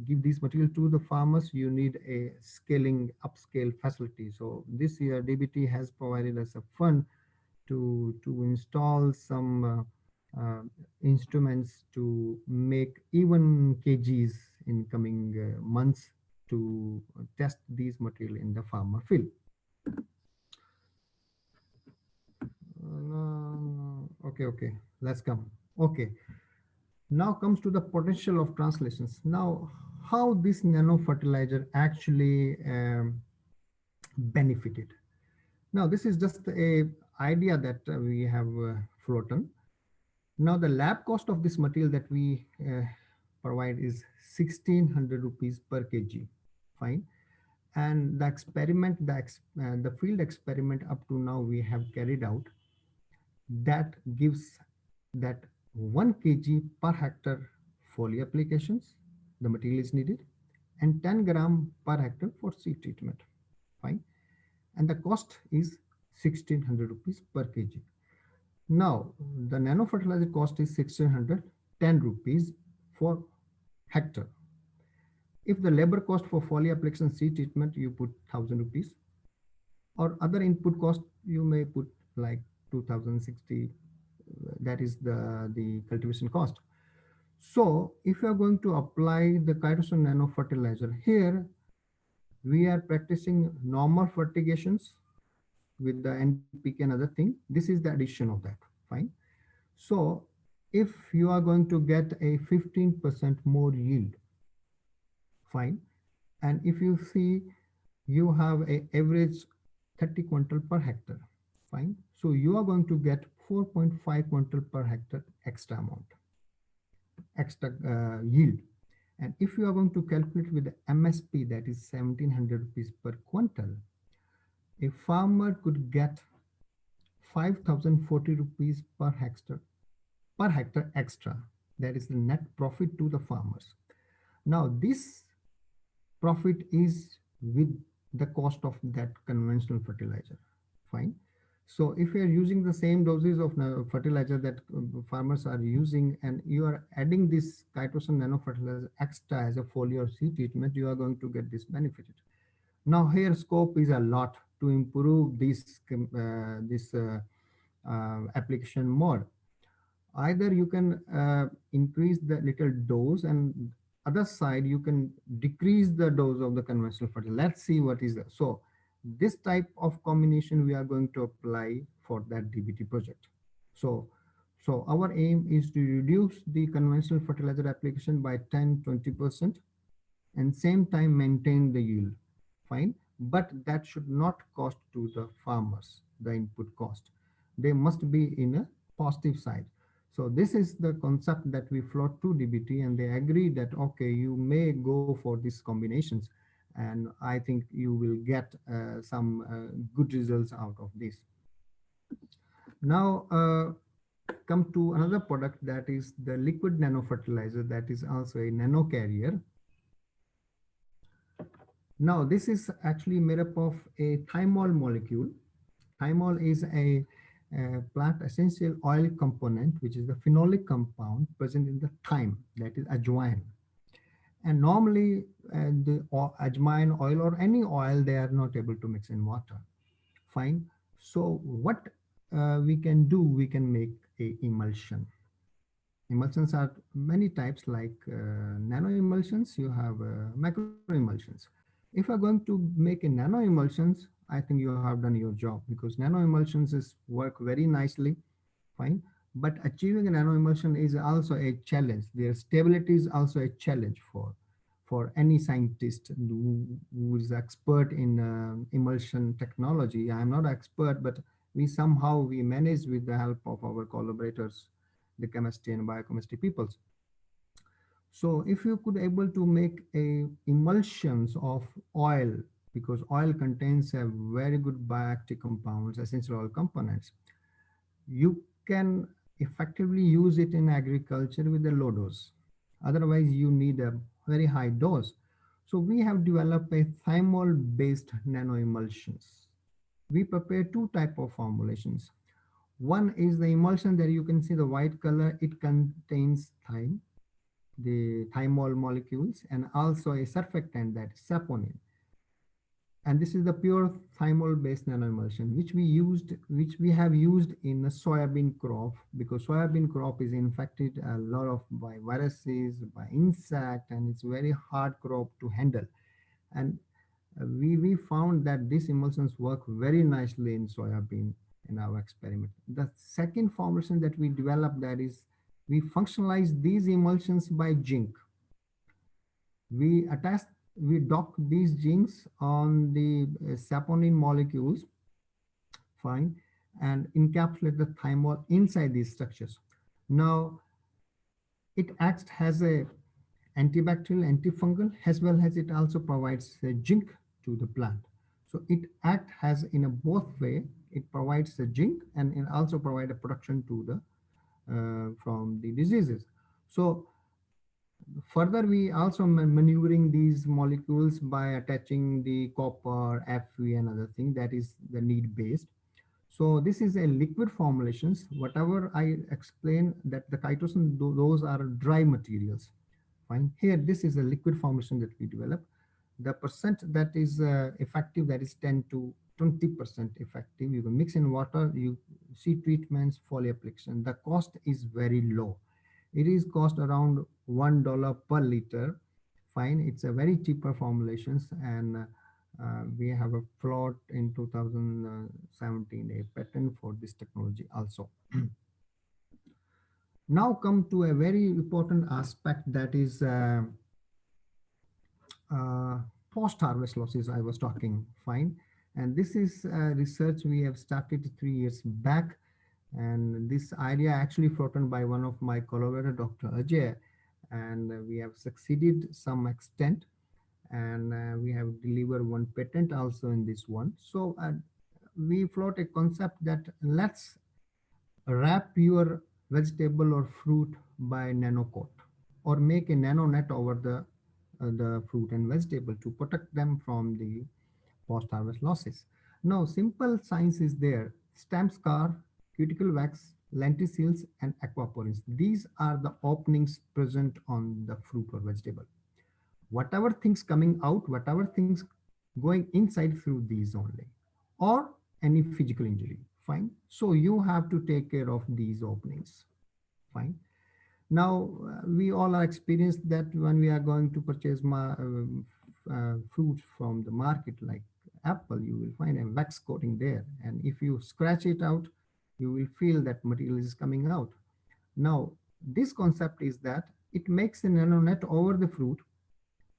give these material to the farmers, you need a scaling upscale facility. So this year DBT has provided us a fund to install some instruments to make even kgs in coming months to test these material in the farmer field. Okay, let's come. Okay, now comes to the potential of translations. Now, how this nano fertilizer actually benefited. Now, this is just a idea that we have floated. Now, the lab cost of this material that we provide is 1600 rupees per kg. Fine. And the experiment, the field experiment up to now we have carried out, that gives that 1 kg per hectare foliar applications, the material is needed, and 10 gram per hectare for seed treatment. Fine. And the cost is 1600 rupees per kg. Now, the nano fertilizer cost is 1610 rupees for hectare. If the labor cost for foliar application seed treatment, you put 1000 rupees, or other input cost, you may put like 2060. That is the cultivation cost. So, if you are going to apply the chitosan nano fertilizer here, we are practicing normal fertigations with the NPK and other thing. This is the addition of that. Fine. So if you are going to get a 15% more yield, fine. And if you see you have a average 30 quintal per hectare, fine. So you are going to get 4.5 quintal per hectare extra amount, extra yield. And if you are going to calculate with the MSP, that is 1700 rupees per quintal, a farmer could get 5040 rupees per hectare extra. That is the net profit to the farmers. Now this profit is with the cost of that conventional fertilizer. Fine. So if you are using the same doses of fertilizer that farmers are using, and you are adding this chitosan nano fertilizer extra as a foliar seed treatment, you are going to get this benefited. Now here scope is a lot to improve this application more. Either you can increase the little dose, and other side you can decrease the dose of the conventional fertilizer. Let's see what is that. So this type of combination we are going to apply for that DBT project. So our aim is to reduce the conventional fertilizer application by 10-20%, and same time maintain the yield. Fine. But that should not cost to the farmers the input cost. They must be in a positive side. So this is the concept that we float to DBT, and they agree that okay, you may go for these combinations, and I think you will get some good results out of this. Now come to another product, that is the liquid nano fertilizer, that is also a nano carrier. Now, this is actually made up of a thymol molecule. Thymol is a plant essential oil component, which is the phenolic compound present in the thyme, that is ajwain. And normally, the ajwain oil or any oil, they are not able to mix in water. Fine. So what we can do, we can make a emulsion. Emulsions are many types, like nano emulsions, you have macro emulsions. If you're going to make a nano emulsions, I think you have done your job, because nano emulsions work very nicely, fine. But achieving a nano emulsion is also a challenge. Their stability is also a challenge for any scientist who is expert in emulsion technology. I'm not an expert, but we manage with the help of our collaborators, the chemistry and biochemistry peoples. So if you could able to make a emulsions of oil, because oil contains a very good bioactive compounds, essential oil components, you can effectively use it in agriculture with a low dose. Otherwise, you need a very high dose. So we have developed a thymol-based nanoemulsions. We prepare two type of formulations. One is the emulsion that you can see the white color. It contains thyme, the thymol molecules, and also a surfactant, that is saponin. And this is the pure thymol based nanoemulsion which we have used in the soybean crop, because soybean crop is infected a lot of by viruses, by insect, and it's very hard crop to handle. And we found that these emulsions work very nicely in soybean in our experiment. The second formulation that we developed, that is, we functionalize these emulsions by zinc. We attach, we dock these zincs on the saponin molecules, fine, and encapsulate the thymol inside these structures. Now, it acts as a antibacterial, antifungal, as well as it also provides zinc to the plant. So it acts as in a both way. It provides the zinc and it also provide a protection to the from the diseases. So further, we also maneuvering these molecules by attaching the copper, Fe, and other thing, that is the need based. So this is a liquid formulations. Whatever I explain that the chitosan, those are dry materials. Fine. Here, this is a liquid formulation that we develop. The percent that is effective, that is 10 to 20% effective. You can mix in water, you see treatments, foliar application. The cost is very low. It is cost around $1 per liter. Fine, it's a very cheaper formulations, and we have a plot in 2017 a patent for this technology also. Now come to a very important aspect, that is uh, post-harvest losses I was talking, fine. And this is research we have started 3 years back. And this idea actually floated by one of my collaborator, Dr. Ajay, and we have succeeded some extent, and we have delivered one patent also in this one. So we float a concept that let's wrap your vegetable or fruit by nanocoat, or make a nano net over the fruit and vegetable to protect them from the post-harvest losses. Now, simple science is there. Stem scar, cuticle wax, lenticels, and aquaporins. These are the openings present on the fruit or vegetable. Whatever things coming out, whatever things going inside through these only, or any physical injury, fine. So you have to take care of these openings, fine. Now, we all are experienced that when we are going to purchase fruit from the market, like apple, you will find a wax coating there. And if you scratch it out, you will feel that material is coming out. Now, this concept is that it makes a nano net over the fruit,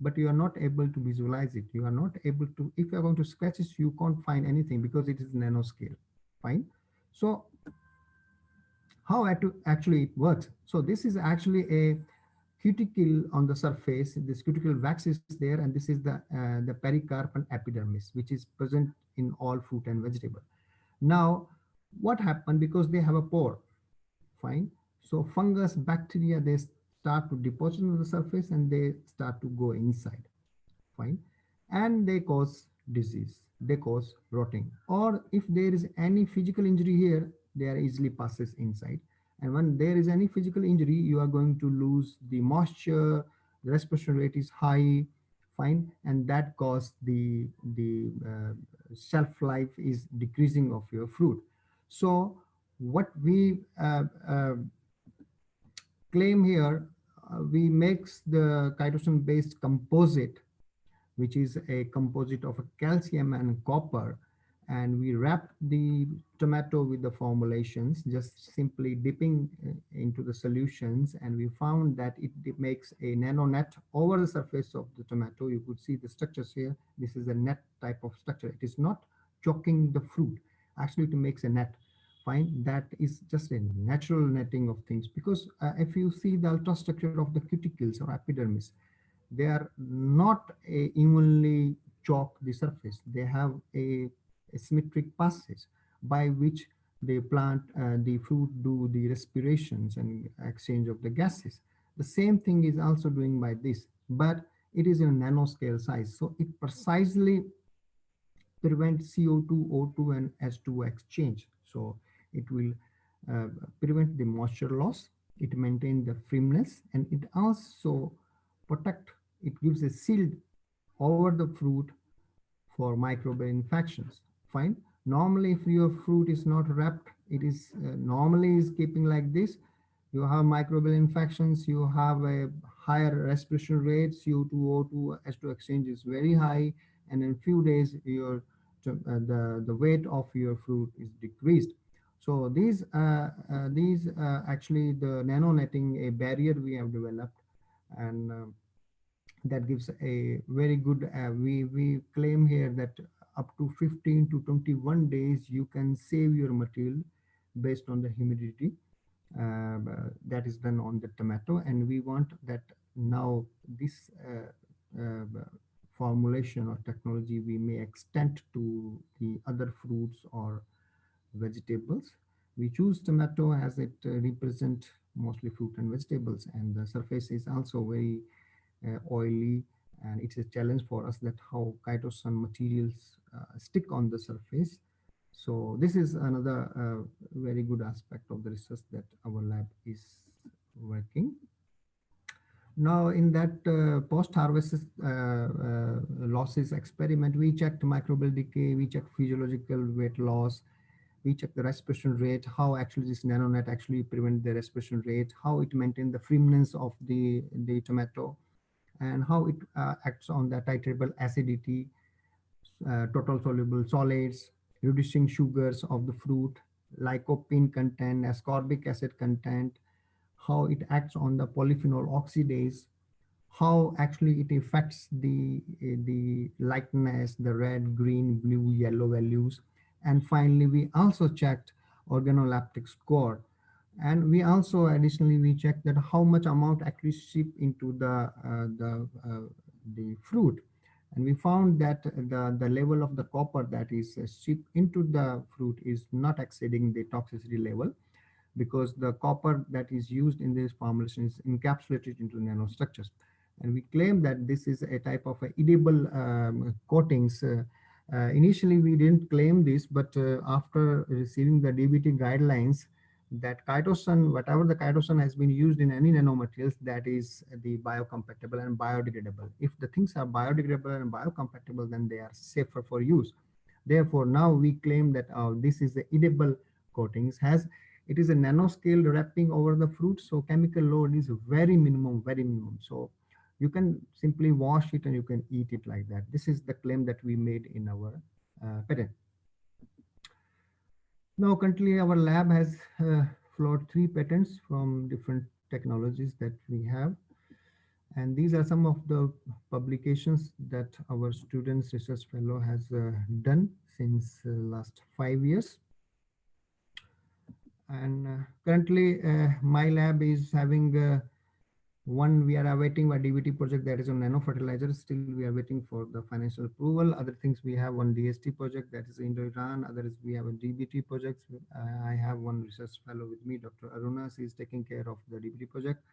but you are not able to visualize it. You are not able to, if you are going to scratch it, you can't find anything because it is nanoscale, fine. So how actually it works. So this is actually a cuticle on the surface. This cuticle wax is there, and this is the pericarp and epidermis, which is present in all fruit and vegetable. Now, what happened, because they have a pore, fine. So fungus, bacteria, they start to deposit on the surface and they start to go inside, fine, and they cause disease, they cause rotting, or if there is any physical injury here, they are easily passes inside. And when there is any physical injury, you are going to lose the moisture, the respiration rate is high, fine, and that cause the shelf life is decreasing of your fruit. So what we claim here, we makes the chitosan based composite, which is a composite of a calcium and copper. And we wrap the tomato with the formulations, just simply dipping into the solutions. And we found that it makes a nano net over the surface of the tomato. You could see the structures here. This is a net type of structure. It is not choking the fruit. Actually, it makes a net. Fine, that is just a natural netting of things, because if you see the ultrastructure of the cuticles or epidermis, they are not evenly chalk the surface. They have a symmetric passage by which the plant, the fruit do the respirations and exchange of the gases. The same thing is also doing by this, but it is in a nanoscale size. So it precisely prevent CO2, O2, and S2 exchange. So it will uh, prevent the moisture loss. It maintains the firmness, and it also protect. It gives a shield over the fruit for microbial infections. Fine. Normally, if your fruit is not wrapped, it is normally is keeping like this. You have microbial infections. You have a higher respiration rate. CO2, O2, S2 exchange is very high, and in few days, your the weight of your fruit is decreased. So these actually the nano netting a barrier we have developed, and that gives a very good we claim here that up to 15 to 21 days you can save your material based on the humidity that is done on the tomato, and we want that now this formulation or technology we may extend to the other fruits or vegetables. We choose tomato as it represent mostly fruit and vegetables, and the surface is also very oily, and it's a challenge for us that how chitosan materials stick on the surface. So this is another very good aspect of the research that our lab is working. Now, in that post-harvest losses experiment, we checked microbial decay, we checked physiological weight loss, we check the respiration rate, how actually this nanonet actually prevent the respiration rate, how it maintain the firmness of the tomato, and how it acts on the titratable acidity, total soluble solids, reducing sugars of the fruit, lycopene content, ascorbic acid content, how it acts on the polyphenol oxidase, how actually it affects the lightness, the red, green, blue, yellow values. And finally, we also checked organoleptic score. And we also additionally we checked that how much amount actually seep into the fruit, and we found that the level of the copper that is seep into the fruit is not exceeding the toxicity level, because the copper that is used in this formulation is encapsulated into nanostructures. And we claim that this is a type of a edible coatings. Initially, we didn't claim this, but after receiving the DBT guidelines, that chitosan, whatever the chitosan has been used in any nanomaterials, that is the biocompatible and biodegradable. If the things are biodegradable and biocompatible, then they are safer for use. Therefore, now we claim that this is the edible coatings. Has it is a nanoscale wrapping over the fruit, so chemical load is very minimum, very minimum. So you can simply wash it and you can eat it like that. This is the claim that we made in our patent. Now, currently, our lab has floored 3 patents from different technologies that we have. And these are some of the publications that our students research fellow has done since last 5 years. And currently, my lab is having one, we are awaiting a DBT project that is on nano fertilizer. Still, we are waiting for the financial approval. Other things, we have one DST project that is Indo-Iran. Others, we have a DBT project. I have one research fellow with me, Dr. Aruna. She is taking care of the DBT project.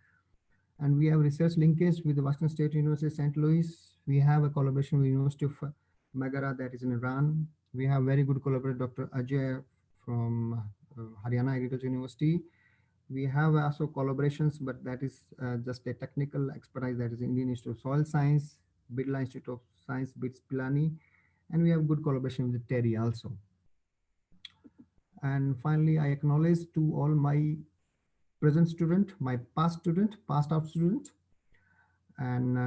And we have research linkage with the Western State University, St. Louis. We have a collaboration with University of Megara that is in Iran. We have very good collaborator, Dr. Ajay from Haryana Agriculture University. We have also collaborations, but that is just a technical expertise, that is Indian Institute of Soil Science, Birla Institute of Science, BITS Pilani, and we have good collaboration with Terry also. And finally, I acknowledge to all my present student, my past student, past out student, and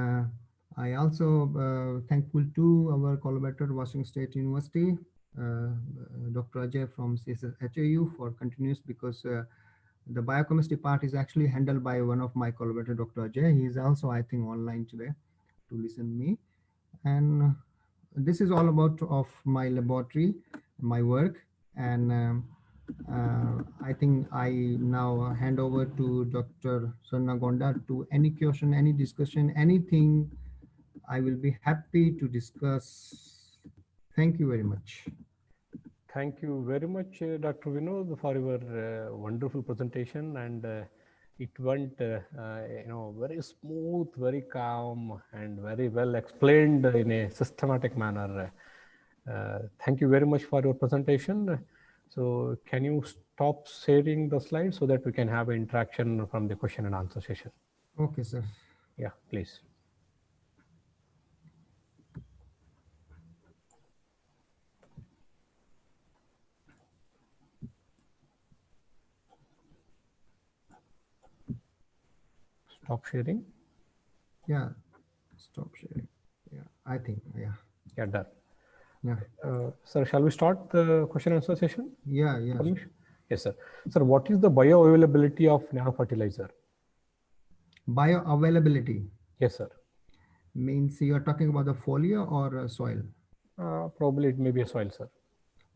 I also thankful to our collaborator, Washington State University, Dr. Ajay from CSHAU for continuous, because the biochemistry part is actually handled by one of my collaborator, Dr. Ajay. He is also, I think, online today to listen to me. And this is all about of my laboratory, my work. And I think I now hand over to Dr. Sanna Gonda to any question, any discussion, anything. I will be happy to discuss. Thank you very much. Thank you very much, Dr. Vinod, for your wonderful presentation. And it went, very smooth, very calm, and very well explained in a systematic manner. Thank you very much for your presentation. So can you stop sharing the slides so that we can have an interaction from the question and answer session? Okay, sir. Yeah, please. Stop sharing. Yeah, stop sharing. Yeah, I think, yeah. Yeah, done. Yeah. Sir, shall we start the question and answer session? Yeah, yes. Permission? Yes, sir. Sir, what is the bioavailability of nanofertilizer? Bioavailability Yes, sir. means you are talking about the foliar or soil. Probably it may be a soil, sir.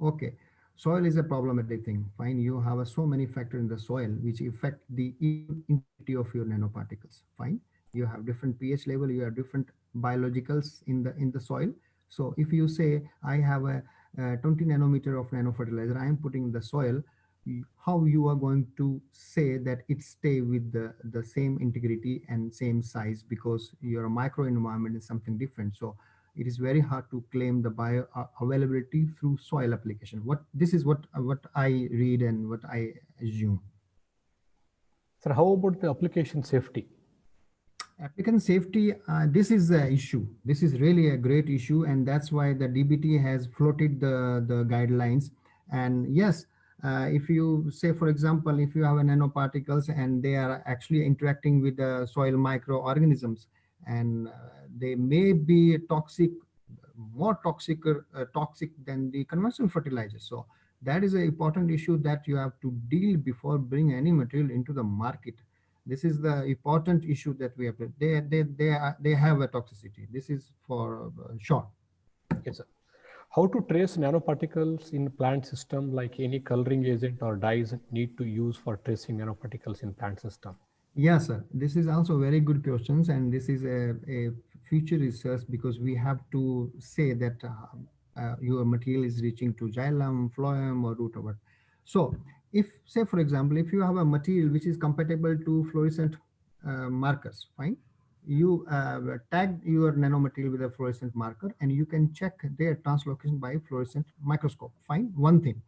Okay, soil is a problematic thing. Fine, you have so many factors in the soil which affect the integrity of your nanoparticles. Fine, you have different pH level, you have different biologicals in the soil. So if you say I have a 20 nanometer of nanofertilizer, I am putting in the soil. How you are going to say that it stay with the same integrity and same size, because your micro environment is something different. So it is very hard to claim the bio availability through soil application. What this is what I read and what I assume. Sir, how about the application safety? Applicant safety, this is the issue. This is really a great issue, and that's why the DBT has floated the guidelines. And yes, if you say, for example, if you have a nanoparticles and they are actually interacting with the soil microorganisms, and they may be toxic, more toxic than the conventional fertilizers. So that is an important issue that you have to deal before bring any material into the market. This is the important issue that we have. They have a toxicity. This is for sure. Yes, sir. How to trace nanoparticles in plant system, like any coloring agent or dyes need to use for tracing nanoparticles in plant system? Yes, sir. This is also very good questions, and this is a future research, because we have to say that your material is reaching to xylem, phloem, or root over. So, if say for example, if you have a material which is compatible to fluorescent markers, fine. You tag your nanomaterial with a fluorescent marker, and you can check their translocation by fluorescent microscope. Fine, one thing.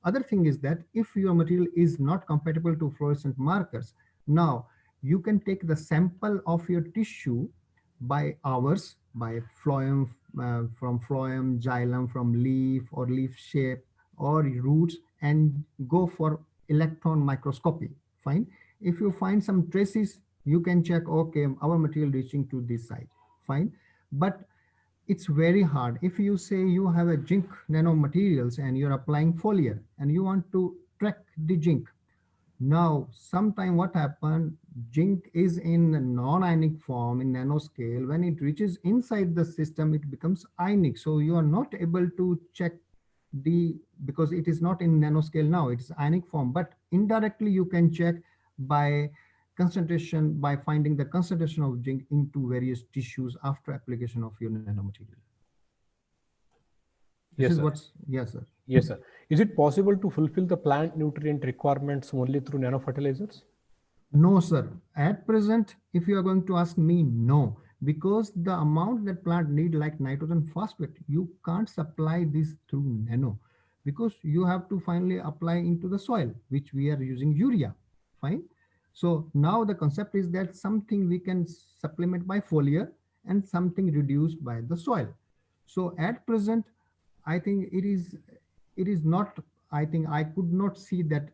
Other thing is that if your material is not compatible to fluorescent markers, now you can take the sample of your tissue by hours, by phloem, from phloem, xylem, from leaf or leaf shape or roots, and go for electron microscopy. Fine. If you find some traces, you can check, okay, our material reaching to this site. Fine. But it's very hard. If you say you have a zinc nanomaterials and you're applying foliar and you want to track the zinc, now, sometime what happened, zinc is in non-ionic form in nanoscale. When it reaches inside the system, it becomes ionic. So you are not able to check because it is not in nanoscale now, it is ionic form. But indirectly, you can check by concentration, by finding the concentration of zinc into various tissues after application of your nanomaterial. This Yes, is sir. what's, yes, sir. Yes, sir. Is it possible to fulfill the plant nutrient requirements only through nanofertilizers? No, sir. At present, if you are going to ask me, no, because the amount that plant need, like nitrogen phosphate, you can't supply this through nano, because you have to finally apply into the soil, which we are using urea. Fine. So now the concept is that something we can supplement by foliar and something reduced by the soil. So at present, I think it is not. I think I could not see that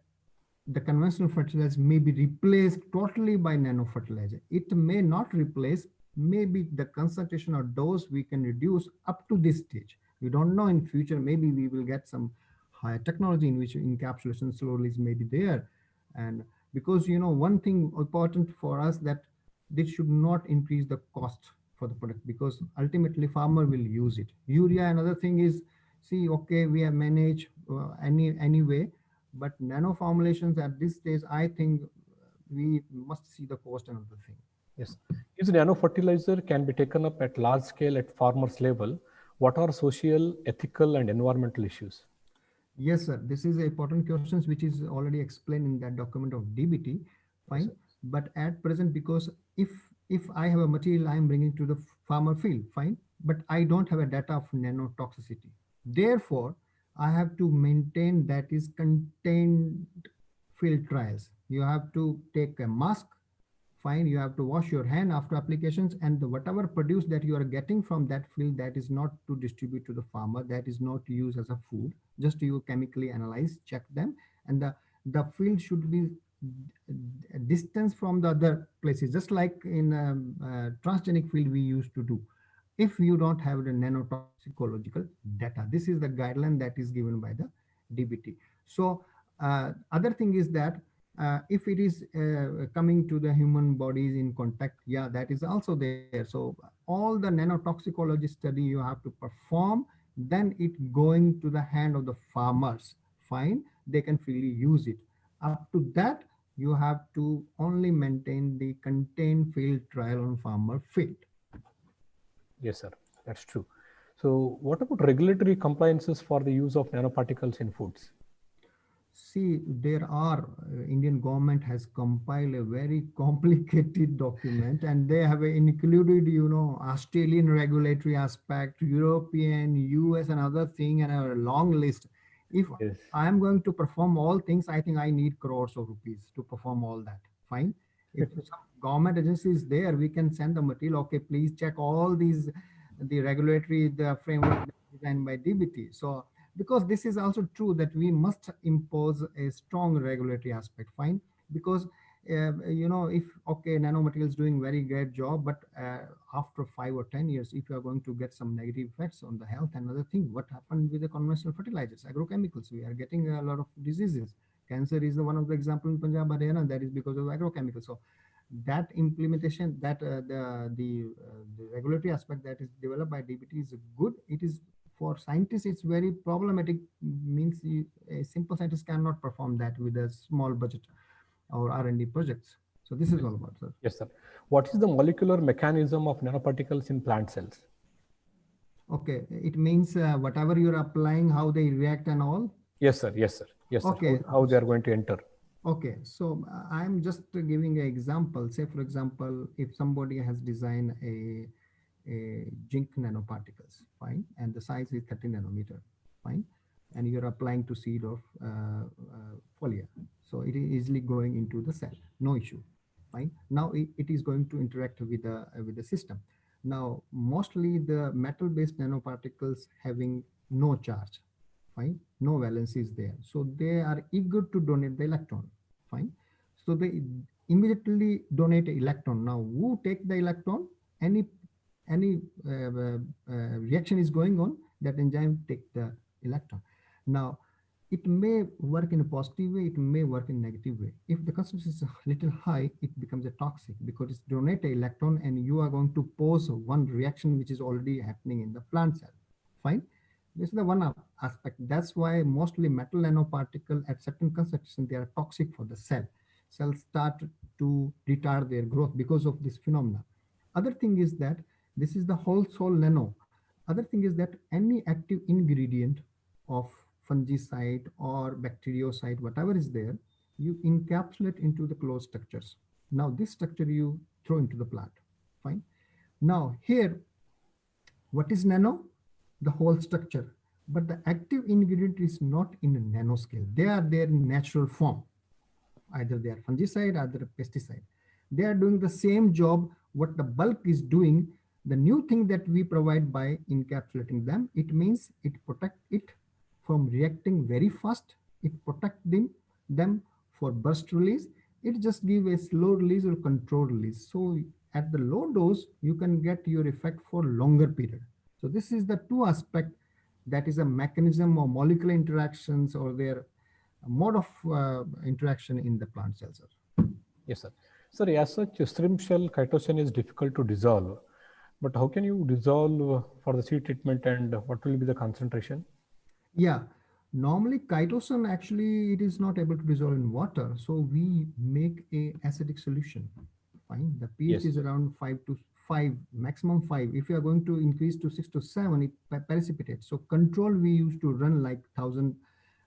the conventional fertilizer may be replaced totally by nano fertilizer. It may not replace, maybe the concentration or dose we can reduce up to this stage. We don't know in future, maybe we will get some higher technology in which encapsulation slowly is maybe there. And because one thing important for us, that this should not increase the cost for the product, because ultimately farmer will use it. Urea, another thing is, see, okay, we have managed anyway, but nano formulations at this stage, I think we must see the cost and other thing. Yes. Is nanofertilizer can be taken up at large scale at farmers level? What are social, ethical, and environmental issues? Yes, sir. This is important questions which is already explained in that document of DBT. Yes, Fine. sir. But at present, because if if I have a material I am bringing to the farmer field, fine, but I don't have a data of nanotoxicity. Therefore, I have to maintain that is contained field trials. You have to take a mask, fine, you have to wash your hand after applications, and the whatever produce that you are getting from that field, that is not to distribute to the farmer, that is not to use as a food, just you chemically analyze, check them, and the field should be distance from the other places, just like in transgenic field we used to do. If you don't have the nanotoxicological data, this is the guideline that is given by the DBT. So other thing is that if it is coming to the human bodies in contact, yeah, that is also there. So all the nanotoxicology study you have to perform, then it going to the hand of the farmers, fine, they can freely use it. Up to that, you have to only maintain the contained field trial on farmer field. Yes, sir. That's true. So, what about regulatory compliances for the use of nanoparticles in foods? See, there are Indian government has compiled a very complicated document, and they have included, Australian regulatory aspect, European, US, and other thing, and a long list. If Yes. I am going to perform all things, I think I need crores of rupees to perform all that. Fine. If some government agency is there, we can send the material. Okay, please check all these, the regulatory, the framework designed by DBT. So because this is also true that we must impose a strong regulatory aspect, fine, because if okay, nanomaterial is doing very great job, but after 5 or 10 years, if you are going to get some negative effects on the health and other thing, what happened with the conventional fertilizers, agrochemicals, we are getting a lot of diseases. Cancer is the one of the example in Punjab, Haryana, that is because of agrochemicals. So that implementation, that the regulatory aspect that is developed by DBT is good. It is for scientists, it's very problematic. Means a simple scientist cannot perform that with a small budget or R&D projects. So this is all about, sir. Yes, sir. What is the molecular mechanism of nanoparticles in plant cells? Okay, it means whatever you're applying, how they react and all. Yes, sir. Yes, sir. Yes, sir. Okay, How they are going to enter? okay. So I'm just giving an example. Say, for example, if somebody has designed a zinc nanoparticles, fine, and the size is 30 nanometer, fine, and you're applying to seed of folia, so it is easily going into the cell, no issue, fine. Now it is going to interact with the system. Now mostly the metal based nanoparticles having no charge, fine, no valence is there, so they are eager to donate the electron, fine, so they immediately donate electron. Now who take the electron? Any reaction is going on, that enzyme take the electron. Now it may work in a positive way, it may work in a negative way. If the concentration is a little high, it becomes a toxic because it's donate an electron and you are going to pose one reaction which is already happening in the plant cell, fine. This is the one aspect. That's why mostly metal nanoparticle at certain concentration they are toxic for the cell. Cells start to retard their growth because of this phenomena. Other thing is that this is the whole soul nano. Other thing is that any active ingredient of fungicide or bactericide, whatever is there, you encapsulate into the closed structures. Now this structure you throw into the plant, fine. Now here, what is nano? The whole structure. But the active ingredient is not in a nanoscale. They are there in natural form. Either they are fungicide, either a pesticide. They are doing the same job what the bulk is doing. The new thing that we provide by encapsulating them, it means it protect it from reacting very fast. It protect them for burst release. It just give a slow release or controlled release. So at the low dose, you can get your effect for longer period. So this is the two aspect, that is a mechanism or molecular interactions or their mode of interaction in the plant cells. Yes, sir. Sir, as such, shrimp shell chitosan is difficult to dissolve. But how can you dissolve for the seed treatment and what will be the concentration? Yeah, normally chitosan actually it is not able to dissolve in water, so we make a acidic solution. Fine, the pH Yes. is around 5 to 5, maximum 5. If you are going to increase to 6 to 7, it precipitates. So control we used to run like 1000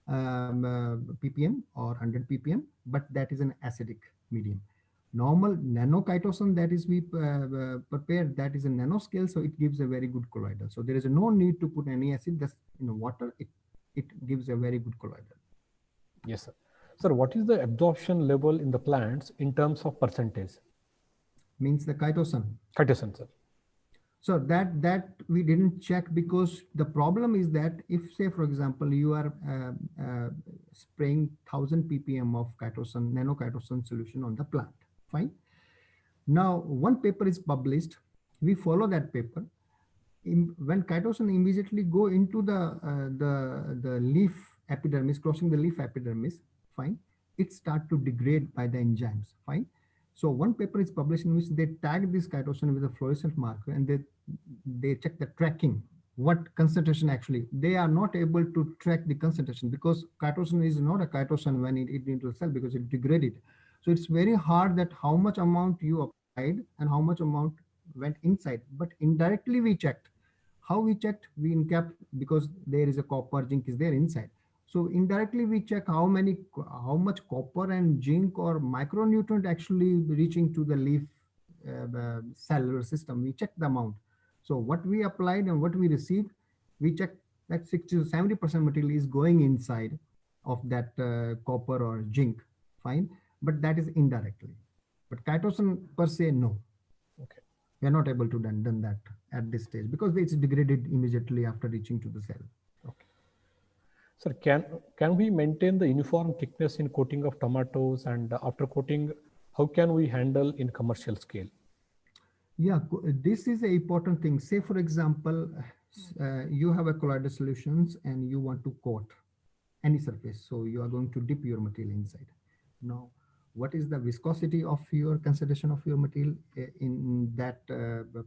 ppm or 100 ppm, but that is an acidic medium. Normal nanochitosan that is we prepare, that is a nanoscale, so it gives a very good colloidal. So there is no need to put any acid, just in the water, it gives a very good colloidal. Yes, sir. Sir, what is the absorption level in the plants in terms of percentage? Means the chitosan. Chitosan, sir. So that we didn't check, because the problem is that if, say for example, you are spraying 1000 ppm of chitosan, nanochitosan solution on the plant, fine. Now one paper is published, we follow that paper. When chitosan immediately go into the leaf epidermis, crossing the leaf epidermis, fine, it start to degrade by the enzymes, fine. So one paper is published in which they tag this chitosan with a fluorescent marker, and they check the tracking, what concentration actually. They are not able to track the concentration, because chitosan is not a chitosan when it into the cell, because it degraded. So it's very hard that how much amount you applied and how much amount went inside. But indirectly we checked. How we checked? We encapped, because there is a copper, zinc is there inside. So indirectly we check how much copper and zinc or micronutrient actually reaching to the leaf cellular system. We check the amount. So what we applied and what we received, we check that 60 to 70% material is going inside of that copper or zinc, fine. But that is indirectly. But chitosan per se, no. Okay. We are not able to done that at this stage, because it's degraded immediately after reaching to the cell. Okay. Sir, can we maintain the uniform thickness in coating of tomatoes, and after coating, how can we handle in commercial scale? Yeah, this is an important thing. Say for example, you have a colloidal solutions and you want to coat any surface. So you are going to dip your material inside. Now, what is the viscosity of your concentration of your material in that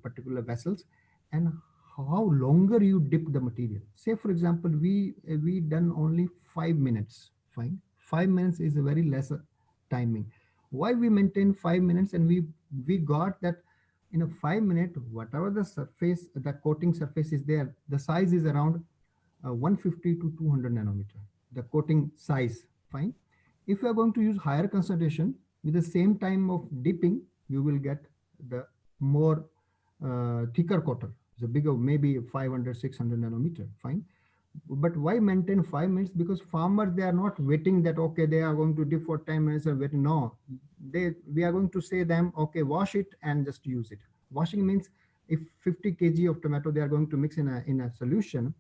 particular vessels, and how longer you dip the material? Say for example, we done only 5 minutes, fine. 5 minutes is a very less timing. Why we maintain 5 minutes? And we got that in a 5 minute, whatever the surface, the coating surface is there, the size is around 150 to 200 nanometer, the coating size, fine. If you are going to use higher concentration with the same time of dipping, you will get the more thicker coater, the bigger, maybe 500, 600 nanometer, fine. But why maintain 5 minutes? Because farmers, they are not waiting that, okay, they are going to dip for 10 minutes and wait. No, we are going to say them, okay, wash it and just use it. Washing means if 50 kg of tomato they are going to mix in a solution,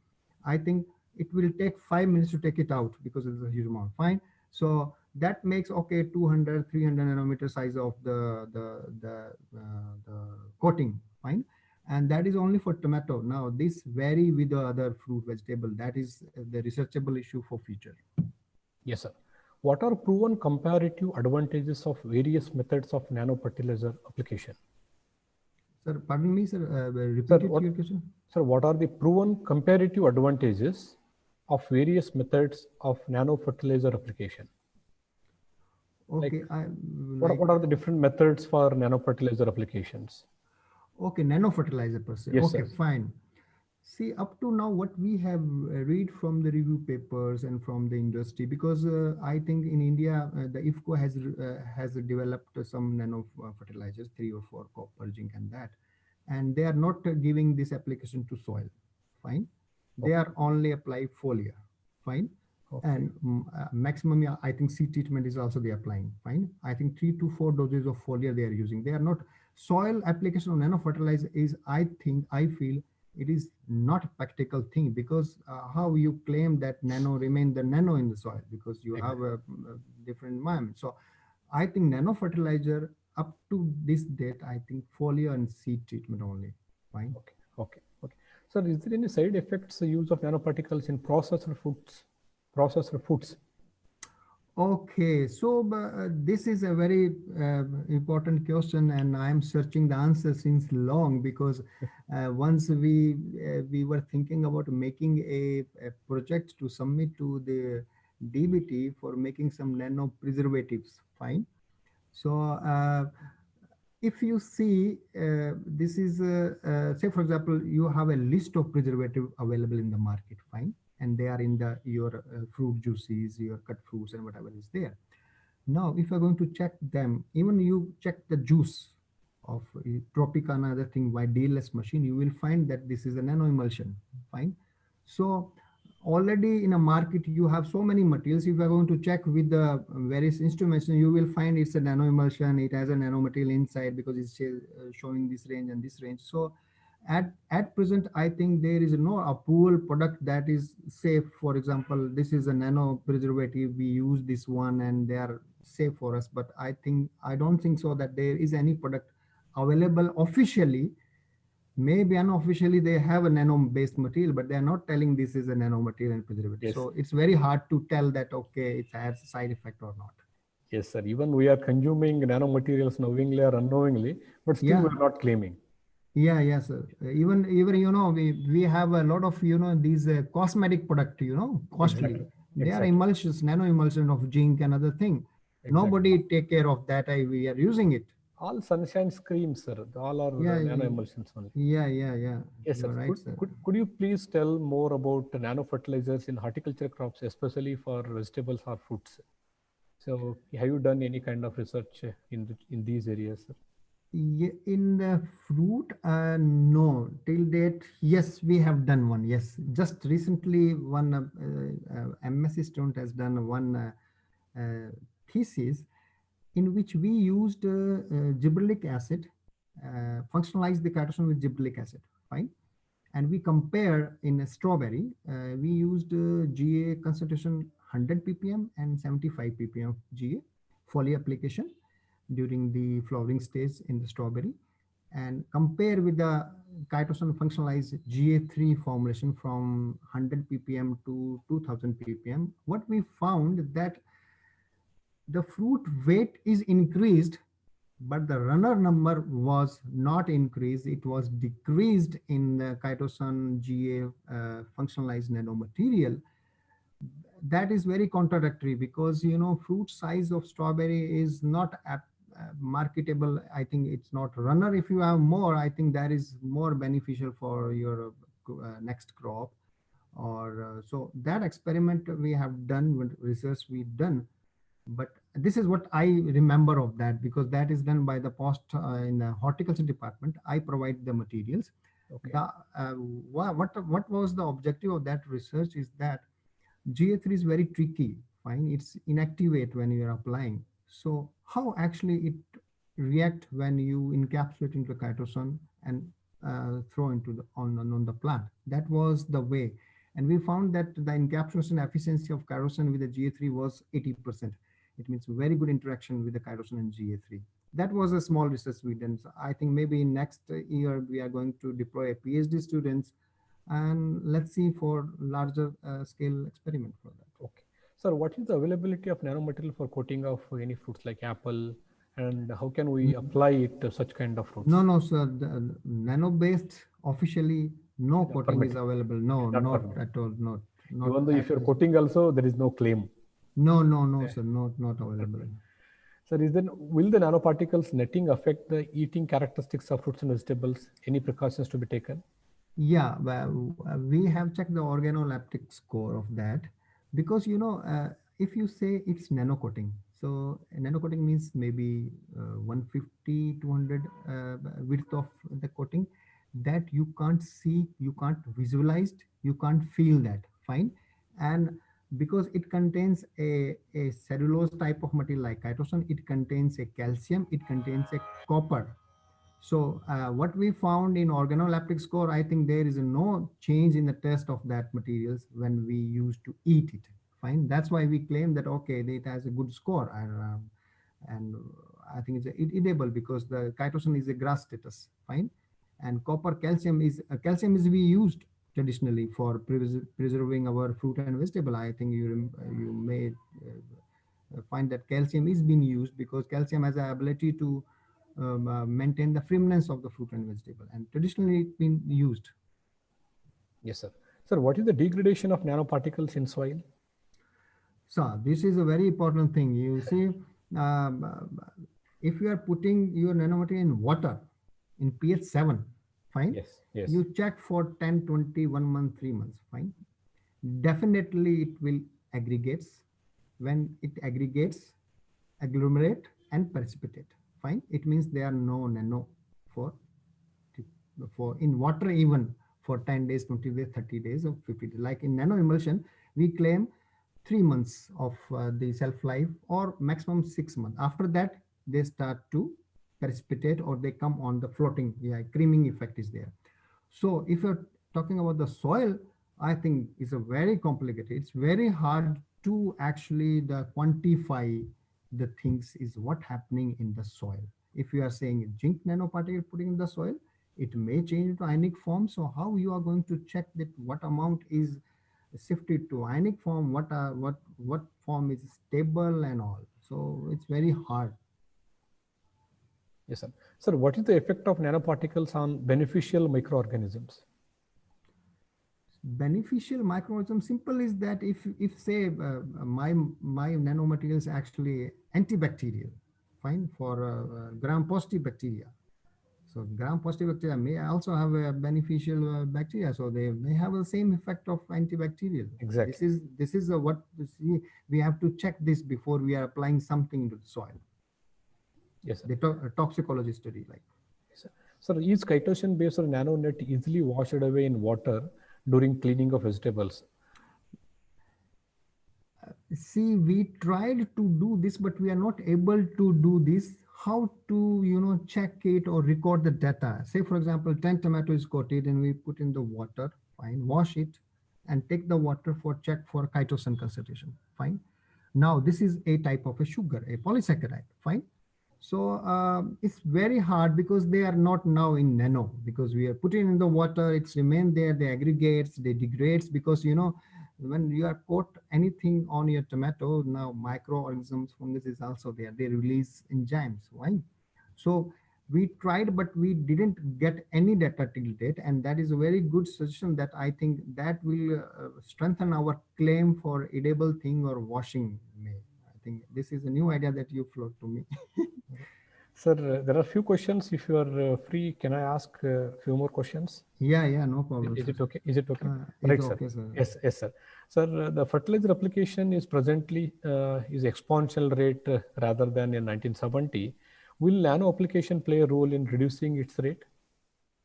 I think it will take 5 minutes to take it out, because it's a huge amount, fine. So that makes, okay, 200, 300 nanometer size of the coating, fine. And that is only for tomato. Now this vary with the other fruit, vegetable. That is the researchable issue for future. Yes, sir. What are proven comparative advantages of various methods of nanofertilizer application? Sir, pardon me, sir. Sir, Repeat it, your question. Sir, what are the proven comparative advantages of various methods of nanofertilizer application? Okay, what are the different methods for nanofertilizer applications? Okay, nanofertilizer per se. Yes, Okay, sir. fine. See, up to now, what we have read from the review papers and from the industry, because I think in India, the IFCO has developed some nano fertilizers, 3 or 4 copper, zinc, and that, and they are not giving this application to soil. Fine, they Okay. are only apply foliar. Fine, Okay. and maximum, yeah, I think seed treatment is also they applying. Fine, I think 3 to 4 doses of foliar they are using. They are not soil application of nano fertilizer is, I feel it is not a practical thing, because how you claim that nano remain the nano in the soil, because you have a different environment. So I think nano fertilizer up to this date, I think foliar and seed treatment only. Fine. Okay. Okay. Okay. Sir, is there any side effects use of nanoparticles in processed foods? Processed foods. Okay, so this is a very important question, and I am searching the answer since long, because once we were thinking about making a project to submit to the DBT for making some nano preservatives. Fine. So if you see, this is say for example, you have a list of preservative available in the market, fine, and they are in the your fruit juices, your cut fruits, and whatever is there. Now, if you're going to check them, even you check the juice of Tropicana, other thing by DLS machine, you will find that this is a nano emulsion. Fine. So already in a market, you have so many materials. If you are going to check with the various instruments, you will find it's a nano emulsion. It has a nano material inside because it's showing this range and this range. So at present, I think there is no approval product that is safe. For example, this is a nano preservative. We use this one and they are safe for us. But I don't think so that there is any product available officially. Maybe unofficially they have a nano based material, but they are not telling this is a nano material and preservative. Yes. So it's very hard to tell that, okay, it has a side effect or not. Yes, sir. Even we are consuming nanomaterials knowingly or unknowingly, but still we Yeah. are not claiming. Yeah, yes, sir. Even we have a lot of these cosmetic product, costly. Exactly. They are Exactly. emulsions, nano emulsion of zinc and other thing. Exactly. Nobody take care of that. We are using it. All sunshine creams, sir. All are Yeah, nano emulsions only. yeah. Yes, You sir. are right, sir. Could you please tell more about nano fertilizers in horticulture crops, especially for vegetables or fruits? So, have you done any kind of research in these areas, sir? Yeah, in the fruit, no. Till date, yes, we have done one. Yes, just recently, one MSc student has done one thesis in which we used gibberellic acid, functionalized the cytosine with gibberellic acid. Fine. And we compare in a strawberry, we used GA concentration 100 ppm and 75 ppm of GA foliar application during the flowering stage in the strawberry, and compare with the chitosan functionalized GA3 formulation from 100 ppm to 2000 ppm. What we found that the fruit weight is increased, but the runner number was not increased. It was decreased in the chitosan GA functionalized nanomaterial. That is very contradictory because fruit size of strawberry is not marketable. I think it's not runner. If you have more, I think that is more beneficial for your next crop. Or so that experiment we have done with research we've done, but this is what I remember of that, because that is done by the post in the horticulture department. I provide the materials. Okay. The what was the objective of that research is that GA3 is very tricky. Fine, it's inactivate when you are applying. So how actually it react when you encapsulate into the chitosan and throw into the on the plant? That was the way, and we found that the encapsulation efficiency of chitosan with the GA3 was 80%. It means very good interaction with the chitosan and GA3. That was a small research we did. So I think maybe next year we are going to deploy a PhD students, and let's see for larger scale experiment for that. Okay. Sir, what is the availability of nanomaterial for coating of any fruits like apple, and how can we apply it to such kind of No, fruits? no, sir. The nano based officially no Not coating is permitted. available. No, Not not permitted. at all. Not Even though if at you're present. coating also, there is no claim. No, no, no, Eh, sir. Not available. okay. Sir, will the nanoparticles netting affect the eating characteristics of fruits and vegetables? Any precautions to be taken? Yeah, well, we have checked the organoleptic score of that, because if you say it's nano coating, so nano coating means maybe 150 200 width of the coating, that you can't see, you can't visualize, you can't feel that. Fine. And because it contains a cellulose type of material like chitosan, it contains a calcium, it contains a copper. So what we found in organoleptic score, I think there is no change in the test of that materials when we used to eat it. Fine. That's why we claim that, okay, it has a good score. And I think it's edible because the chitosan is a grass status. Fine. And copper calcium is we used traditionally for preserving our fruit and vegetable. I think you may find that calcium is being used because calcium has the ability to maintain the firmness of the fruit and vegetable, and traditionally it's been used. Yes, sir. Sir, what is the degradation of nanoparticles in soil? So this is a very important thing. You see, if you are putting your nanomaterial in water in pH 7, fine, Yes, yes. you check for 10, 20, 1 month, 3 months, fine. Definitely it will aggregates. When it aggregates, agglomerate and precipitate. Fine. It means they are no nano for in water, even for 10 days, 20 days, 30 days, or 50 days. Like in nano emulsion, we claim 3 months of the shelf life, or maximum 6 months. After that, they start to precipitate, or they come on the floating. Yeah, creaming effect is there. So if you're talking about the soil, I think it's a very complicated. It's very hard to actually the quantify the things is what happening in the soil. If you are saying zinc nanoparticle putting in the soil, it may change to ionic form. So how you are going to check that what amount is shifted to ionic form, what form is stable and all. So it's very hard. Yes, sir. Sir, what is the effect of nanoparticles on beneficial microorganisms? Beneficial microorganism, simple is that if say my nanomaterial is actually antibacterial, fine, for gram positive bacteria. So gram positive bacteria may also have a beneficial bacteria, so they may have the same effect of antibacterial. Exactly. This is what we have to check this before we are applying something to the soil. Yes, sir. The toxicology study, like. Yes, sir. Sir, is chitin-based nanonet easily washed away in water during cleaning of vegetables? See, we tried to do this, but we are not able to do this. How to, check it or record the data? Say, for example, 10 tomato is coated and we put in the water, fine, wash it and take the water for check for chitosan concentration, fine. Now, this is a type of a sugar, a polysaccharide, fine. So it's very hard because they are not now in nano, because we are putting in the water, it's remain there, they aggregates, they degrades, because when you are coat anything on your tomato, now microorganisms, fungus is also there, they release enzymes, right? So we tried, but we didn't get any data till date, and that is a very good suggestion that I think that will strengthen our claim for edible thing or washing. I think this is a new idea that you float to me. Sir, there are few questions. If you are free, can I ask a few more questions? Yeah, no problem, Is sir. it okay? Is it okay? It's Right, sir. okay, sir. Yes, yes, sir. Sir, the fertilizer application is presently is exponential rate rather than in 1970. Will nano application play a role in reducing its rate?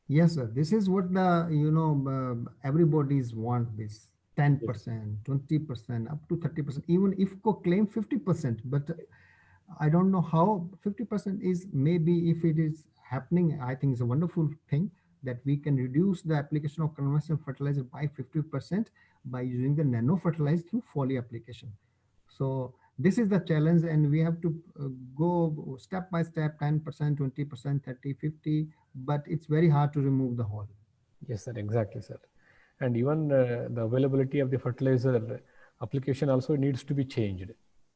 Yes, sir. This is what the everybody's want this Yes. 10%, 20%, up to 30%. Even IFCO claim 50%, but I don't know how 50% is. Maybe if it is happening, I think it's a wonderful thing that we can reduce the application of conventional fertilizer by 50% by using the nano fertilizer through foliar application. So this is the challenge, and we have to go step by step, 10%, 20%, 30, 50, but it's very hard to remove the whole. Yes, sir. Exactly, sir. And even the availability of the fertilizer application also needs to be changed.